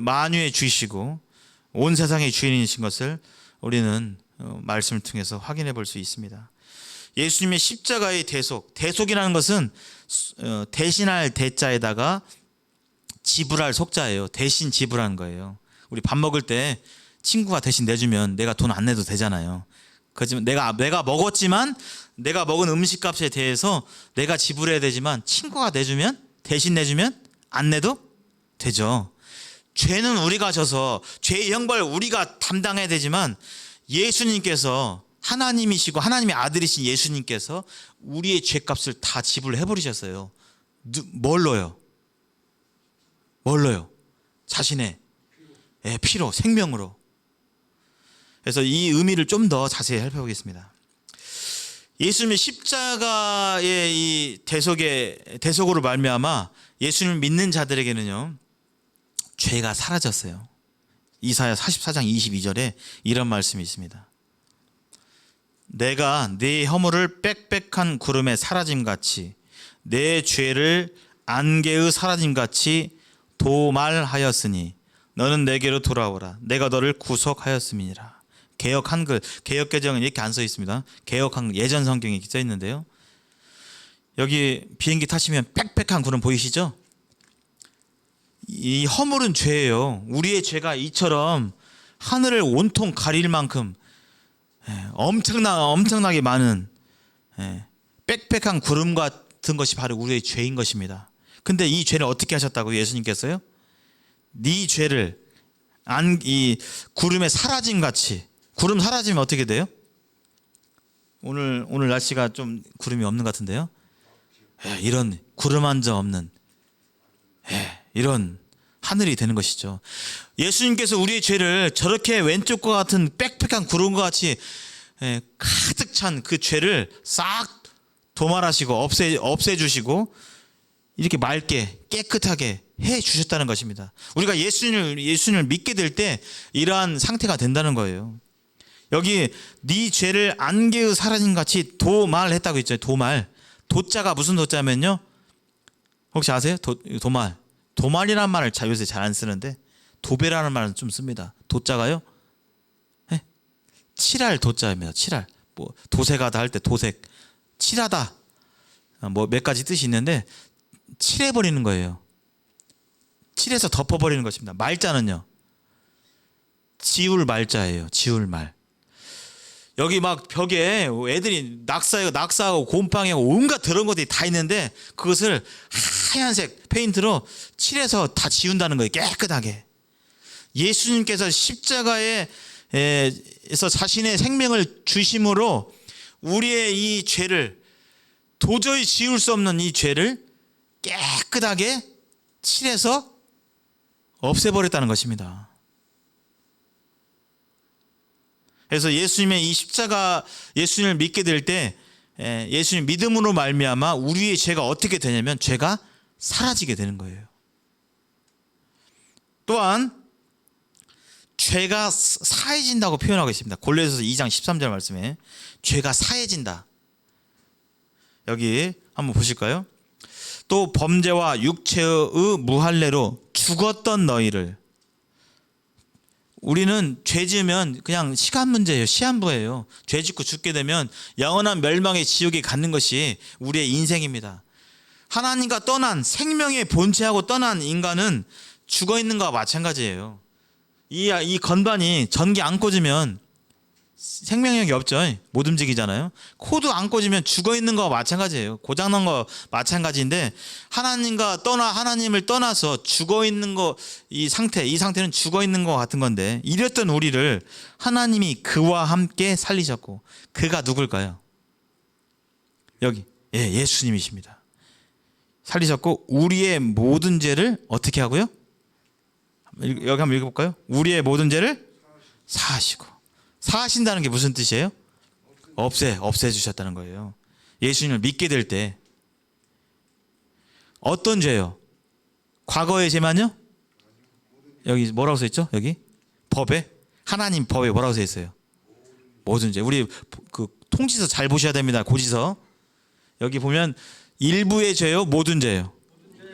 만유의 주이시고 온 세상의 주인이신 것을 우리는 말씀을 통해서 확인해 볼 수 있습니다. 예수님의 십자가의 대속이라는 것은 대신할 대자에다가 지불할 속자예요. 대신 지불하는 거예요. 우리 밥 먹을 때 친구가 대신 내주면 내가 돈 안 내도 되잖아요. 그렇지만 내가 먹었지만 내가 먹은 음식값에 대해서 내가 지불해야 되지만, 친구가 대신 내주면 안 내도 되죠. 죄는 우리가 져서 죄의 형벌 우리가 담당해야 되지만, 예수님께서 하나님이시고 하나님의 아들이신 예수님께서 우리의 죄값을 다 지불해 버리셨어요. 뭘로요? 자신의 피로, 생명으로. 그래서 이 의미를 좀 더 자세히 살펴보겠습니다. 예수님의 십자가의 이 대속으로 말미암아 예수님을 믿는 자들에게는요, 죄가 사라졌어요. 이사야 44장 22절에 이런 말씀이 있습니다. 내가 네 허물을 빽빽한 구름에 사라짐같이 내 죄를 안개의 사라짐같이 도말하였으니 너는 내게로 돌아오라. 내가 너를 구속하였음이니라. 개역 한글, 개역 개정은 이렇게 안 써 있습니다. 개역 한글, 예전 성경에 써 있는데요, 여기 비행기 타시면 빽빽한 구름 보이시죠? 이 허물은 죄예요. 우리의 죄가 이처럼 하늘을 온통 가릴 만큼 엄청나게 많은 빽빽한 구름 같은 것이 바로 우리의 죄인 것입니다. 근데 이 죄를 어떻게 하셨다고요? 예수님께서요? 네 죄를 이 구름에 사라짐 같이. 구름 사라지면 어떻게 돼요? 오늘 날씨가 좀 구름이 없는 것 같은데요. 이런 구름 한 점 없는 이런 하늘이 되는 것이죠. 예수님께서 우리의 죄를 저렇게 왼쪽과 같은 빽빽한 구름과 같이 가득 찬 그 죄를 싹 도말하시고 없애주시고 이렇게 맑게 깨끗하게 해 주셨다는 것입니다. 우리가 예수님을 믿게 될 때 이러한 상태가 된다는 거예요. 여기 네 죄를 안개의 사라짐 같이 도말했다고 했죠. 도자가 무슨 도자면요, 혹시 아세요? 도말이라는 말을 요새 잘 안 쓰는데 도배라는 말은 좀 씁니다. 도자가요, 칠할 도자입니다. 칠할, 도색하다 할 때 도색, 칠하다, 뭐 몇 가지 뜻이 있는데 칠해버리는 거예요. 칠해서 덮어버리는 것입니다. 말자는요, 지울 말자예요. 지울 말. 여기 막 벽에 애들이 낙사하고 곰팡이하고 온갖 더러운 것들이 다 있는데 그것을 하얀색 페인트로 칠해서 다 지운다는 거예요. 깨끗하게. 예수님께서 십자가에서 자신의 생명을 주심으로 우리의 이 죄를, 도저히 지울 수 없는 이 죄를 깨끗하게 칠해서 없애버렸다는 것입니다. 그래서 예수님의 이 십자가, 예수님을 믿게 될 때 예수님 믿음으로 말미암아 우리의 죄가 어떻게 되냐면 죄가 사라지게 되는 거예요. 또한 죄가 사해진다고 표현하고 있습니다. 골로새서 2장 13절 말씀에 죄가 사해진다. 여기 한번 보실까요? 또 범죄와 육체의 무할례로 죽었던 너희를. 우리는 죄 지으면 그냥 시간 문제예요. 시한부예요. 죄 짓고 죽게 되면 영원한 멸망의 지옥에 갖는 것이 우리의 인생입니다. 하나님과 떠난, 생명의 본체하고 떠난 인간은 죽어 있는 것과 마찬가지예요. 이 건반이 전기 안 꽂으면 생명력이 없죠. 못 움직이잖아요. 코드 안 꽂으면 죽어 있는 거와 마찬가지예요. 고장난 거 마찬가지인데 하나님을 떠나서 죽어 있는 거, 이 상태는 죽어 있는 거 같은 건데, 이랬던 우리를 하나님이 그와 함께 살리셨고, 그가 누굴까요? 여기 예수님이십니다. 살리셨고 우리의 모든 죄를 어떻게 하고요? 여기 한번 읽어볼까요? 우리의 모든 죄를 사하시고. 사하신다는 게 무슨 뜻이에요? 없애주셨다는 거예요. 예수님을 믿게 될 때. 어떤 죄요? 과거의 죄만요? 여기 뭐라고 써 있죠? 여기 법에, 하나님 법에 뭐라고 써 있어요? 모든 죄. 우리 그 통지서 잘 보셔야 됩니다. 고지서. 여기 보면 일부의 죄요, 모든 죄요?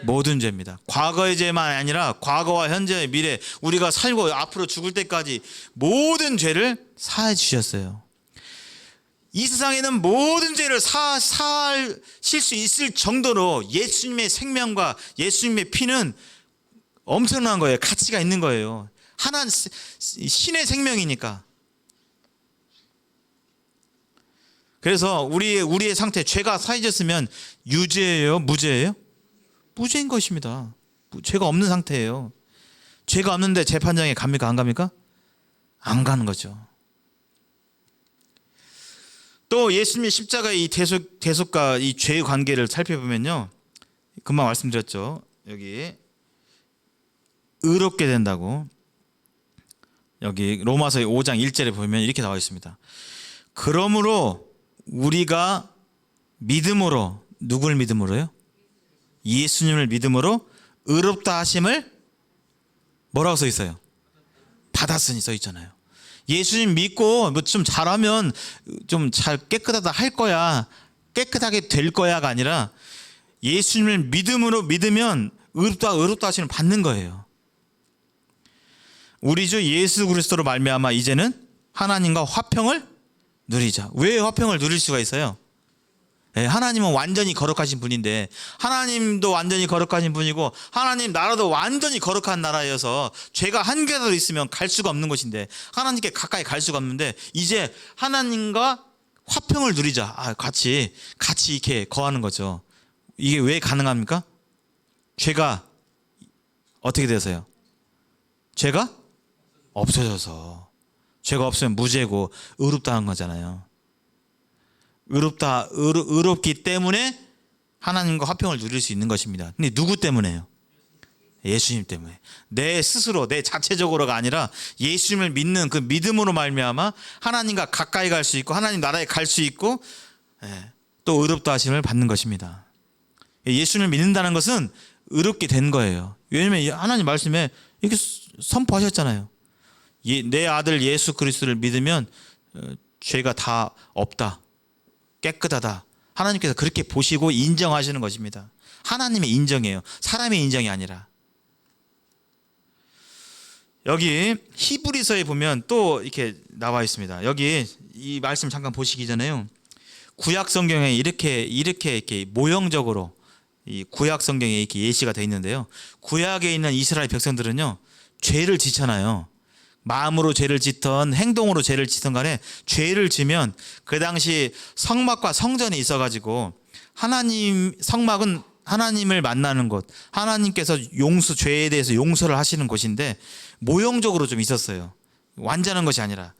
모든 죄입니다. 과거의 죄만 아니라 과거와 현재, 미래, 우리가 살고 앞으로 죽을 때까지 모든 죄를 사해 주셨어요. 이 세상에는 모든 죄를 사하실 수 있을 정도로 예수님의 생명과 예수님의 피는 엄청난 거예요. 가치가 있는 거예요. 하나 신의 생명이니까. 그래서 우리의 상태, 죄가 사해졌으면 유죄예요, 무죄예요? 무죄인 것입니다. 죄가 없는 상태예요. 죄가 없는데 재판장에 갑니까? 안 갑니까? 안 가는 거죠. 또 예수님의 십자가의 이 대속과 이 죄의 관계를 살펴보면요, 금방 말씀드렸죠. 여기 의롭게 된다고. 여기 로마서 5장 1절에 보면 이렇게 나와 있습니다. 그러므로 우리가 믿음으로, 누굴 믿음으로요? 예수님을 믿음으로 의롭다 하심을 뭐라고 써 있어요? 받았으니 써 있잖아요. 예수님 믿고 뭐 좀 잘하면 좀 잘 깨끗하다 할 거야, 깨끗하게 될 거야가 아니라 예수님을 믿음으로 믿으면 의롭다 하심을 받는 거예요. 우리 주 예수 그리스도로 말미암아 이제는 하나님과 화평을 누리자. 왜 화평을 누릴 수가 있어요? 하나님은 완전히 거룩하신 분인데, 하나님도 완전히 거룩하신 분이고 하나님 나라도 완전히 거룩한 나라여서 죄가 한 개라도 있으면 갈 수가 없는 것인데, 하나님께 가까이 갈 수가 없는데 이제 하나님과 화평을 누리자. 같이 이렇게 거하는 거죠. 이게 왜 가능합니까? 죄가 어떻게 돼서요? 죄가 없어져서. 죄가 없으면 무죄고 의롭다 한 거잖아요. 의롭기 때문에 하나님과 화평을 누릴 수 있는 것입니다. 근데 누구 때문에요? 예수님 때문에. 내 스스로, 내 자체적으로가 아니라 예수님을 믿는 그 믿음으로 말미암아 하나님과 가까이 갈 수 있고 하나님 나라에 갈 수 있고 또 의롭다 하심을 받는 것입니다. 예수님을 믿는다는 것은 의롭게 된 거예요. 왜냐하면 하나님 말씀에 이렇게 선포하셨잖아요. 내 아들 예수 그리스도를 믿으면 죄가 다 없다, 깨끗하다. 하나님께서 그렇게 보시고 인정하시는 것입니다. 하나님의 인정이에요. 사람의 인정이 아니라. 여기 히브리서에 보면 또 이렇게 나와 있습니다. 여기 이 말씀 잠깐 보시기 전에요, 구약 성경에 이렇게 모형적으로 이 구약 성경에 이렇게 예시가 되어 있는데요. 구약에 있는 이스라엘 백성들은요, 죄를 짓잖아요. 마음으로 죄를 짓던 행동으로 죄를 짓던 간에 죄를 지면 그 당시 성막과 성전이 있어가지고 하나님 성막은 하나님을 만나는 곳, 하나님께서 죄에 대해서 용서를 하시는 곳인데 모형적으로 좀 있었어요. 완전한 것이 아니라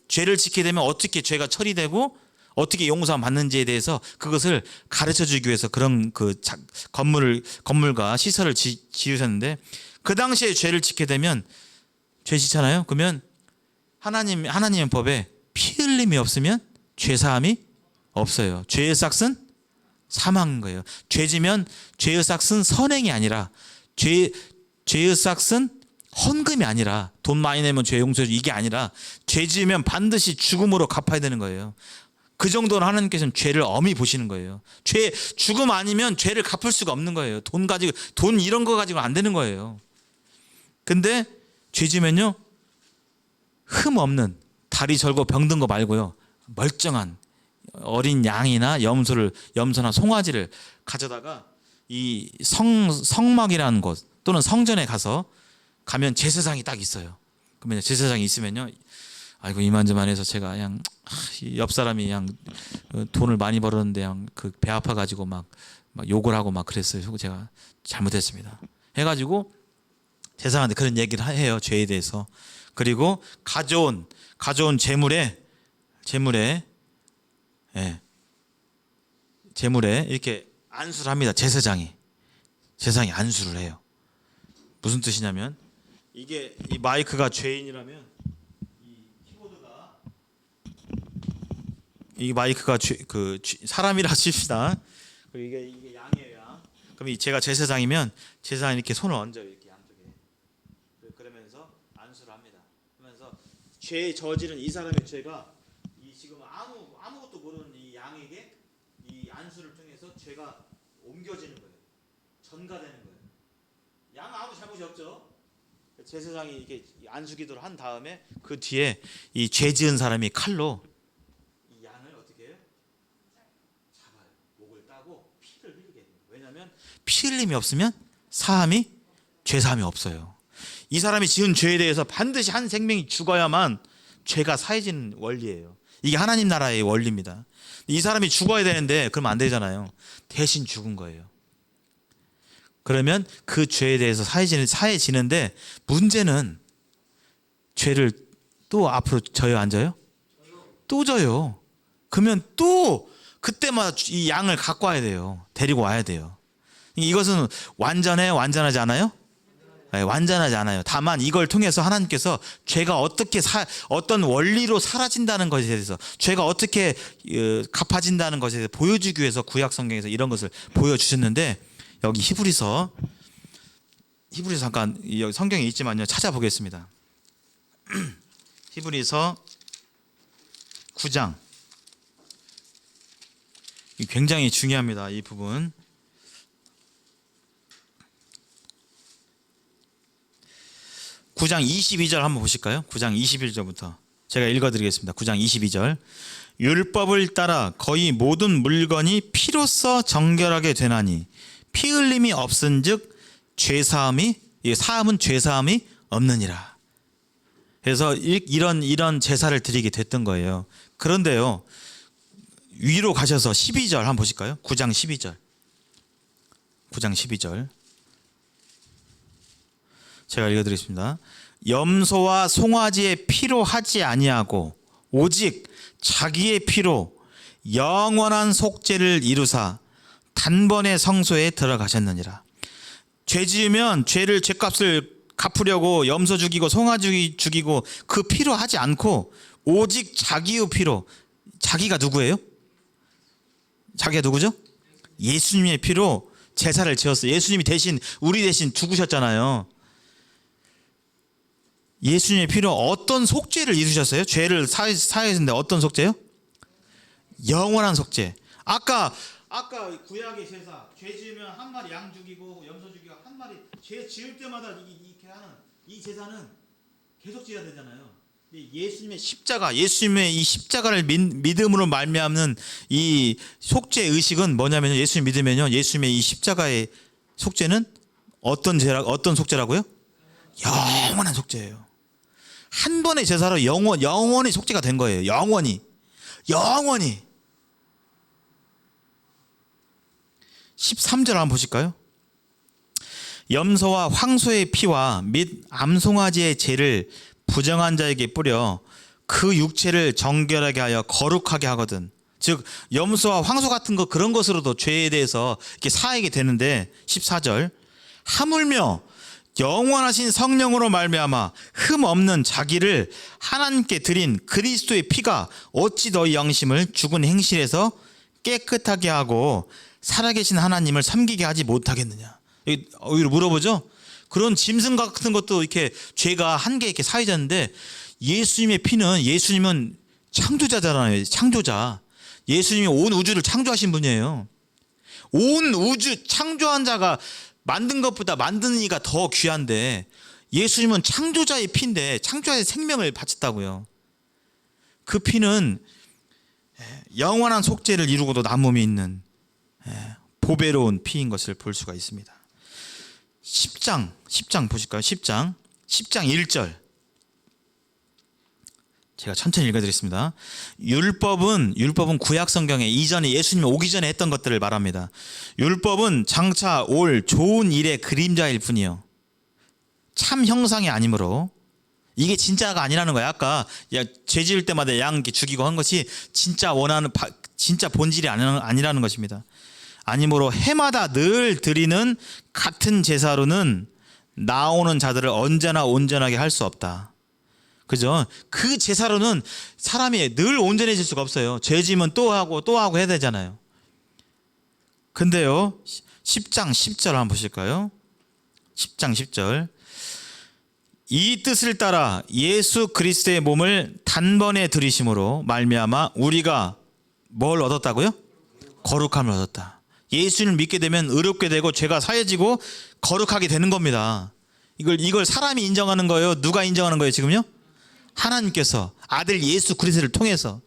죄를 짓게 되면 어떻게 죄가 처리되고 어떻게 용서를 받는지에 대해서 그것을 가르쳐 주기 위해서 그런 건물과 시설을 지으셨는데, 그 당시에 죄를 짓게 되면 죄 짓잖아요. 그러면 하나님의 법에 피 흘림이 없으면 죄 사함이 없어요. 죄의 삭은 사망인 거예요. 죄 지면 죄의 삭은 선행이 아니라 죄의 삭은 헌금이 아니라 돈 많이 내면 죄 용서해 이게 아니라 죄 지으면 반드시 죽음으로 갚아야 되는 거예요. 그 정도는 하나님께서는 죄를 엄히 보시는 거예요. 죽음 아니면 죄를 갚을 수가 없는 거예요. 돈 이런 거 가지고 안 되는 거예요. 근데 죄 지면요, 흠 없는, 다리 절고 병든 거 말고요, 멀쩡한 어린 양이나 염소나 송아지를 가져다가 이 성막이라는 곳 또는 성전에 가면 제사장이 딱 있어요. 그러면 제사장이 있으면요, 아이고 이만저만해서 제가 그냥 옆 사람이 그냥 돈을 많이 벌었는데 그냥 그 배 아파가지고 막 욕을 하고 막 그랬어요. 제가 잘못했습니다. 해가지고 제사장한테 그런 얘기를 해요, 죄에 대해서. 그리고 가져온 재물에 이렇게 안수를 합니다. 제사장이 안수를 해요. 무슨 뜻이냐면, 이 마이크가 죄인이라면 이 마이크가 사람이라 칩시다. 그리고 이게 양이에요, 양. 그럼 제가 제사장이면 제사장이 이렇게 손을 얹어요, 이렇게 양쪽에. 그러면서 안수를 합니다. 그러면서 죄 저지른 이 사람의 죄가 지금 아무것도 모르는 이 양에게 이 안수를 통해서 죄가 옮겨지는 거예요. 전가되는 거예요. 양은 아무 잘못이 없죠. 제사장이 이렇게 안수기도를 한 다음에 그 뒤에 이 죄 지은 사람이 칼로 이 양을 어떻게 해요? 잡아요. 목을 따고 피를 흘리게 해요. 왜냐하면 피 흘림이 없으면 죄 사함이 없어요. 이 사람이 지은 죄에 대해서 반드시 한 생명이 죽어야만 죄가 사해지는 원리예요. 이게 하나님 나라의 원리입니다. 이 사람이 죽어야 되는데 그러면 안 되잖아요. 대신 죽은 거예요. 그러면 그 죄에 대해서 사해지는데, 문제는 죄를 또 앞으로 져요, 안 져요? 또 져요. 그러면 또 그때마다 이 양을 갖고 와야 돼요. 데리고 와야 돼요. 이것은 완전하지 않아요? 네, 완전하지 않아요. 다만 이걸 통해서 하나님께서 죄가 어떤 원리로 사라진다는 것에 대해서, 죄가 어떻게 갚아진다는 것에 대해서 보여주기 위해서 구약 성경에서 이런 것을 보여주셨는데, 여기 히브리서 잠깐 여기 성경에 있지만요, 찾아보겠습니다. 히브리서 9장. 굉장히 중요합니다, 이 부분. (9장 22절) 한번 보실까요? 9장 21절부터 제가 읽어드리겠습니다. 9장 22절. 율법을 따라 거의 모든 물건이 피로써 정결하게 되나니 피 흘림이 없은즉 사함은 죄사함이 없느니라. 그래서 이런 제사를 드리게 됐던 거예요. 그런데요, 위로 가셔서 12절 한번 보실까요? 9장 12절. 9장 12절. 제가 읽어드리겠습니다. 염소와 송아지의 피로 하지 아니하고 오직 자기의 피로 영원한 속죄를 이루사 단번에 성소에 들어가셨느니라. 죄 지으면 죄값을 갚으려고 염소 죽이고 송아지 죽이고 그 피로 하지 않고 오직 자기의 피로. 자기가 누구예요? 자기가 누구죠? 예수님의 피로 제사를 지었어요. 예수님이 우리 대신 죽으셨잖아요. 예수님의 피로 어떤 속죄를 이루셨어요? 죄를 사하셨는데 어떤 속죄요? 영원한 속죄. 아까 구약의 제사, 죄 지으면 한 마리 양 죽이고 염소 죽이고 한 마리, 죄 지을 때마다 이렇게 하는 이 제사는 계속 지어야 되잖아요. 예수님의 십자가, 예수님의 이 십자가를 믿음으로 말미암는 이 속죄 의식은 뭐냐면요, 예수님 믿으면요, 예수님의 이 십자가의 속죄는 어떤 속죄라고요? 영원한 속죄예요. 한 번의 제사로 영원히 속죄가 된 거예요. 영원히. 13절 한번 보실까요? 염소와 황소의 피와 및 암송아지의 죄를 부정한 자에게 뿌려 그 육체를 정결하게 하여 거룩하게 하거든. 즉 염소와 황소 같은 거, 그런 것으로도 죄에 대해서 이렇게 사하게 되는데, 14절 하물며 영원하신 성령으로 말미암아 흠 없는 자기를 하나님께 드린 그리스도의 피가 어찌 너희 양심을 죽은 행실에서 깨끗하게 하고 살아계신 하나님을 섬기게 하지 못하겠느냐. 여기로 물어보죠. 그런 짐승 같은 것도 이렇게 죄가 한 개 이렇게 사해졌는데, 예수님의 피는, 예수님은 창조자잖아요. 창조자. 예수님이 온 우주를 창조하신 분이에요. 온 우주 창조한 자가 만든 것보다 만드는 이가 더 귀한데, 예수님은 창조자의 피인데 창조자의 생명을 바쳤다고요. 그 피는 영원한 속죄를 이루고도 남음이 있는 보배로운 피인 것을 볼 수가 있습니다. 10장 보실까요? 10장 1절. 제가 천천히 읽어드리겠습니다. 율법은 구약 성경에 이전에 예수님이 오기 전에 했던 것들을 말합니다. 율법은 장차 올 좋은 일의 그림자일 뿐이요 참 형상이 아니므로, 이게 진짜가 아니라는 거야. 아까 죄 지을 때마다 양 죽이고 한 것이 진짜 원하는 진짜 본질이 아니라는 것입니다. 아니므로 해마다 늘 드리는 같은 제사로는 나오는 자들을 언제나 온전하게 할 수 없다. 그죠? 그 제사로는 사람이 늘 온전해질 수가 없어요. 죄 지면 또 하고 해야 되잖아요. 근데요, 10장 10절 한번 보실까요? 10장 10절. 이 뜻을 따라 예수 그리스도의 몸을 단번에 들이심으로 말미암아 우리가 뭘 얻었다고요? 거룩함을 얻었다. 예수를 믿게 되면 의롭게 되고 죄가 사해지고 거룩하게 되는 겁니다. 이걸 사람이 인정하는 거예요? 누가 인정하는 거예요 지금요? 하나님께서 아들 예수 그리스도를 통해서.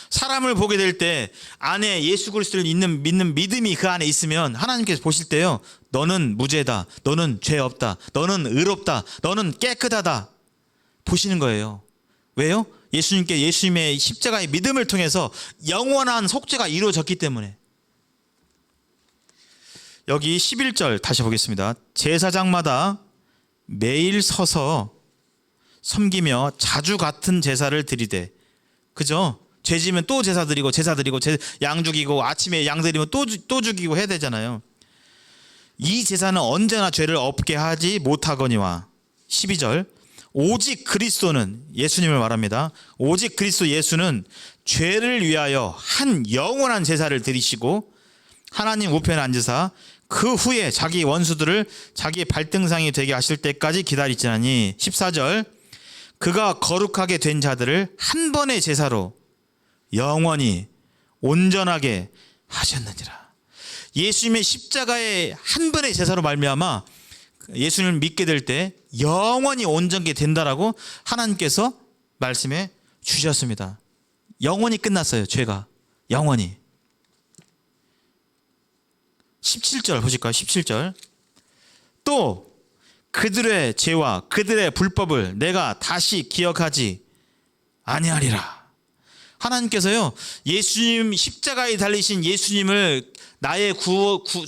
사람을 보게 될 때 안에 예수 그리스도를 믿는 믿음이 그 안에 있으면 하나님께서 보실 때요, 너는 무죄다, 너는 죄 없다, 너는 의롭다, 너는 깨끗하다 보시는 거예요. 왜요? 예수님의 십자가의 믿음을 통해서 영원한 속죄가 이루어졌기 때문에. 여기 11절 다시 보겠습니다. 제사장마다 매일 서서 섬기며 자주 같은 제사를 드리되. 그죠? 죄 지면 또 제사 드리고 양 죽이고 아침에 양 드리면 또 죽이고 해야 되잖아요. 이 제사는 언제나 죄를 없게 하지 못하거니와. 12절 오직 그리스도는, 예수님을 말합니다. 오직 그리스도 예수는 죄를 위하여 한 영원한 제사를 드리시고 하나님 우편에 앉으사 그 후에 자기 원수들을 자기의 발등상이 되게 하실 때까지 기다리시나니. 14절 그가 거룩하게 된 자들을 한 번의 제사로 영원히 온전하게 하셨느니라. 예수님의 십자가의 한 번의 제사로 말미암아 예수님을 믿게 될 때 영원히 온전하게 된다라고 하나님께서 말씀해 주셨습니다. 영원히 끝났어요. 죄가 영원히. 17절 보실까요? 17절 또 그들의 죄와 그들의 불법을 내가 다시 기억하지 아니하리라. 하나님께서요, 예수님 십자가에 달리신 예수님을 나의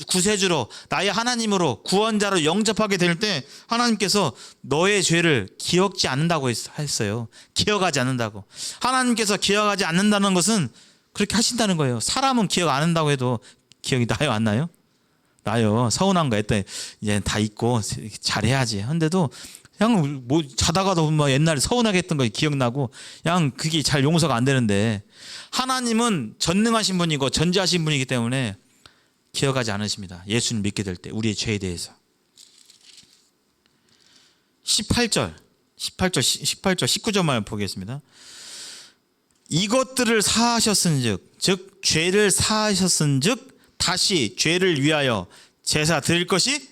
구세주로, 나의 하나님으로, 구원자로 영접하게 될 때 하나님께서 너의 죄를 기억지 않는다고 했어요. 기억하지 않는다고. 하나님께서 기억하지 않는다는 것은 그렇게 하신다는 거예요. 사람은 기억 안 한다고 해도 기억이 나요, 안 나요? 나요. 서운한 거 했더니 이제 다 잊고 잘해야지. 한데도 그냥 뭐 자다가도 뭐 옛날에 서운하게 했던 거 기억나고 그냥 그게 잘 용서가 안 되는데, 하나님은 전능하신 분이고 전지하신 분이기 때문에 기억하지 않으십니다. 예수님 믿게 될 때 우리의 죄에 대해서. 18절 19절만 보겠습니다. 이것들을 사하셨은즉, 즉 죄를 사하셨은즉 다시 죄를 위하여 제사 드릴 것이,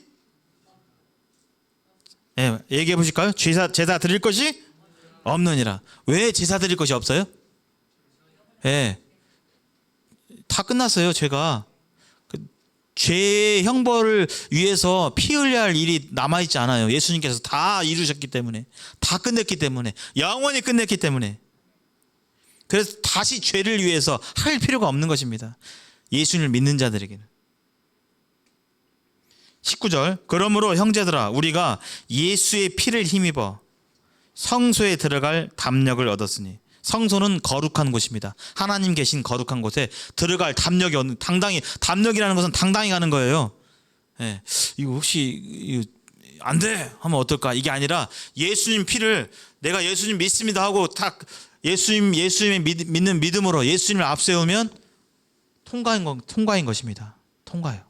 얘기해 보실까요? 제사 드릴 것이 없느니라. 왜 제사 드릴 것이 없어요? 예. 다 끝났어요. 죄가. 죄의 형벌을 위해서 피 흘려야 할 일이 남아있지 않아요. 예수님께서 다 이루셨기 때문에, 다 끝냈기 때문에, 영원히 끝냈기 때문에. 그래서 다시 죄를 위해서 할 필요가 없는 것입니다. 예수님을 믿는 자들에게는. 19절, 그러므로 형제들아 우리가 예수의 피를 힘입어 성소에 들어갈 담력을 얻었으니. 성소는 거룩한 곳입니다. 하나님 계신 거룩한 곳에 들어갈 담력이 얻는, 당당히, 담력이라는 것은 당당히 가는 거예요. 예, 이거 혹시 안 돼 하면 어떨까? 이게 아니라 예수님 피를, 내가 예수님 믿습니다 하고 딱 예수님의 믿는 믿음으로 예수님을 앞세우면 통과인 것입니다. 통과요.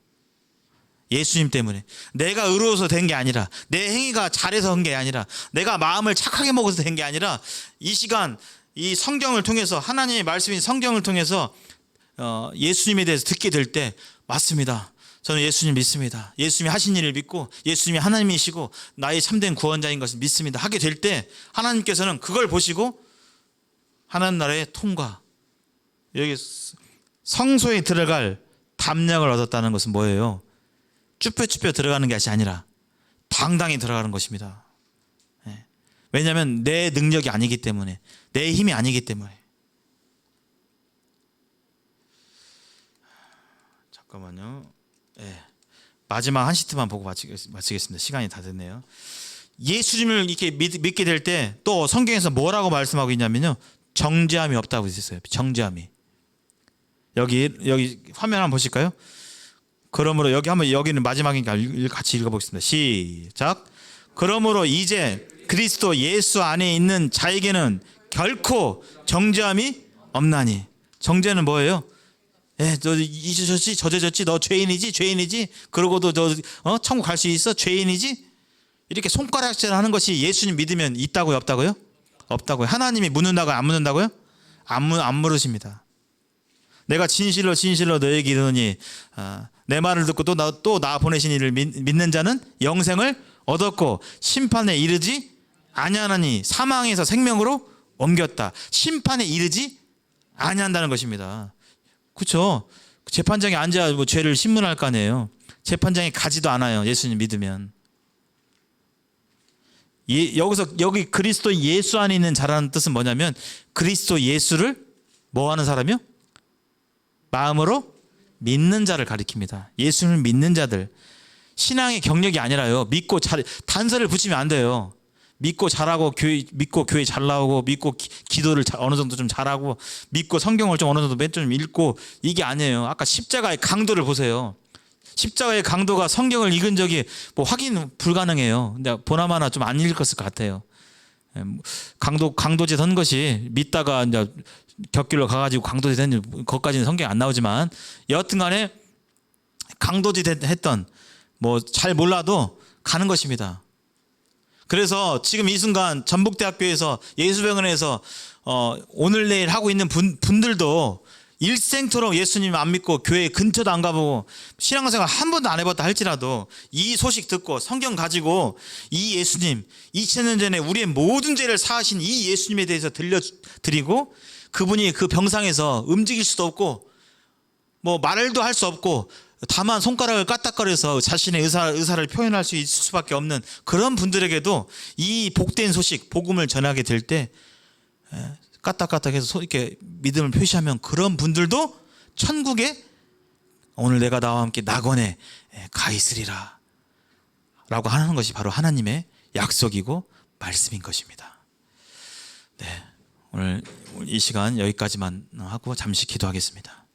예수님 때문에. 내가 의로워서 된 게 아니라, 내 행위가 잘해서 한 게 아니라, 내가 마음을 착하게 먹어서 된 게 아니라, 이 시간 이 성경을 통해서, 하나님의 말씀인 성경을 통해서 예수님에 대해서 듣게 될 때, 맞습니다. 저는 예수님 믿습니다. 예수님이 하신 일을 믿고 예수님이 하나님이시고 나의 참된 구원자인 것을 믿습니다 하게 될 때, 하나님께서는 그걸 보시고 하나님 나라의 통과, 여기 성소에 들어갈 담력을 얻었다는 것은 뭐예요? 쭈뼛쭈뼛 들어가는 것이 아니라 당당히 들어가는 것입니다. 왜냐하면 내 능력이 아니기 때문에, 내 힘이 아니기 때문에. 잠깐만요. 마지막 한 시트만 보고 마치겠습니다. 시간이 다 됐네요. 예수님을 이렇게 믿게 될 때 또 성경에서 뭐라고 말씀하고 있냐면요, 정죄함이 없다고 있어요. 정죄함이. 여기 화면 한번 보실까요? 그러므로 여기는 마지막이니까 같이 읽어보겠습니다. 시작. 그러므로 이제 그리스도 예수 안에 있는 자에게는 결코 정죄함이 없나니. 정죄는 뭐예요? 너 잊으셨지? 저죄졌지? 너 죄인이지? 그러고도 너 천국 갈 수 있어? 죄인이지? 이렇게 손가락질 하는 것이 예수님 믿으면 있다고요? 없다고요? 없다고요. 하나님이 묻는다고요? 안 묻는다고요? 안 물으십니다. 내가 진실로 너에게 이르노니 내 말을 듣고 또 나 보내신 이를 믿는 자는 영생을 얻었고 심판에 이르지 아니하나니 사망에서 생명으로 옮겼다. 심판에 이르지 아니한다는 것입니다. 그렇죠? 재판장에 앉아 죄를 신문할 거 아니에요. 재판장에 가지도 않아요. 예수님 믿으면. 여기 그리스도 예수 안에 있는 자라는 뜻은 뭐냐면, 그리스도 예수를 뭐 하는 사람이요? 마음으로 믿는 자를 가리킵니다. 예수를 믿는 자들. 신앙의 경력이 아니라요, 믿고 단서를 붙이면 안 돼요. 믿고 잘하고 믿고 교회 잘 나오고, 믿고 기도를 어느 정도 좀 잘하고, 믿고 성경을 좀 어느 정도 좀 읽고, 이게 아니에요. 아까 십자가의 강도를 보세요. 십자가의 강도가 성경을 읽은 적이 확인 불가능해요. 근데 보나마나 좀 안 읽었을 것 같아요. 강도짓 한 것이 믿다가 이제 곁길로 가가지고 강도짓 한 것까지는 성경에 안 나오지만, 여하튼간에 강도짓 했던 잘 몰라도 가는 것입니다. 그래서 지금 이 순간 전북대학교에서 예수병원에서 오늘 내일 하고 있는 분들도 일생토록 예수님 안 믿고 교회 근처도 안 가보고 신앙생활 한 번도 안 해봤다 할지라도, 이 소식 듣고 성경 가지고 이 예수님, 2000년 전에 우리의 모든 죄를 사하신 이 예수님에 대해서 들려드리고, 그분이 그 병상에서 움직일 수도 없고 말도 할 수 없고 다만 손가락을 까딱거려서 자신의 의사를 표현할 수 있을 수밖에 없는 그런 분들에게도 이 복된 소식, 복음을 전하게 될 때 까딱까딱해서 이렇게 믿음을 표시하면, 그런 분들도 천국에 오늘 내가 나와 함께 낙원에 가 있으리라 라고 하는 것이 바로 하나님의 약속이고 말씀인 것입니다. 네, 오늘 이 시간 여기까지만 하고 잠시 기도하겠습니다.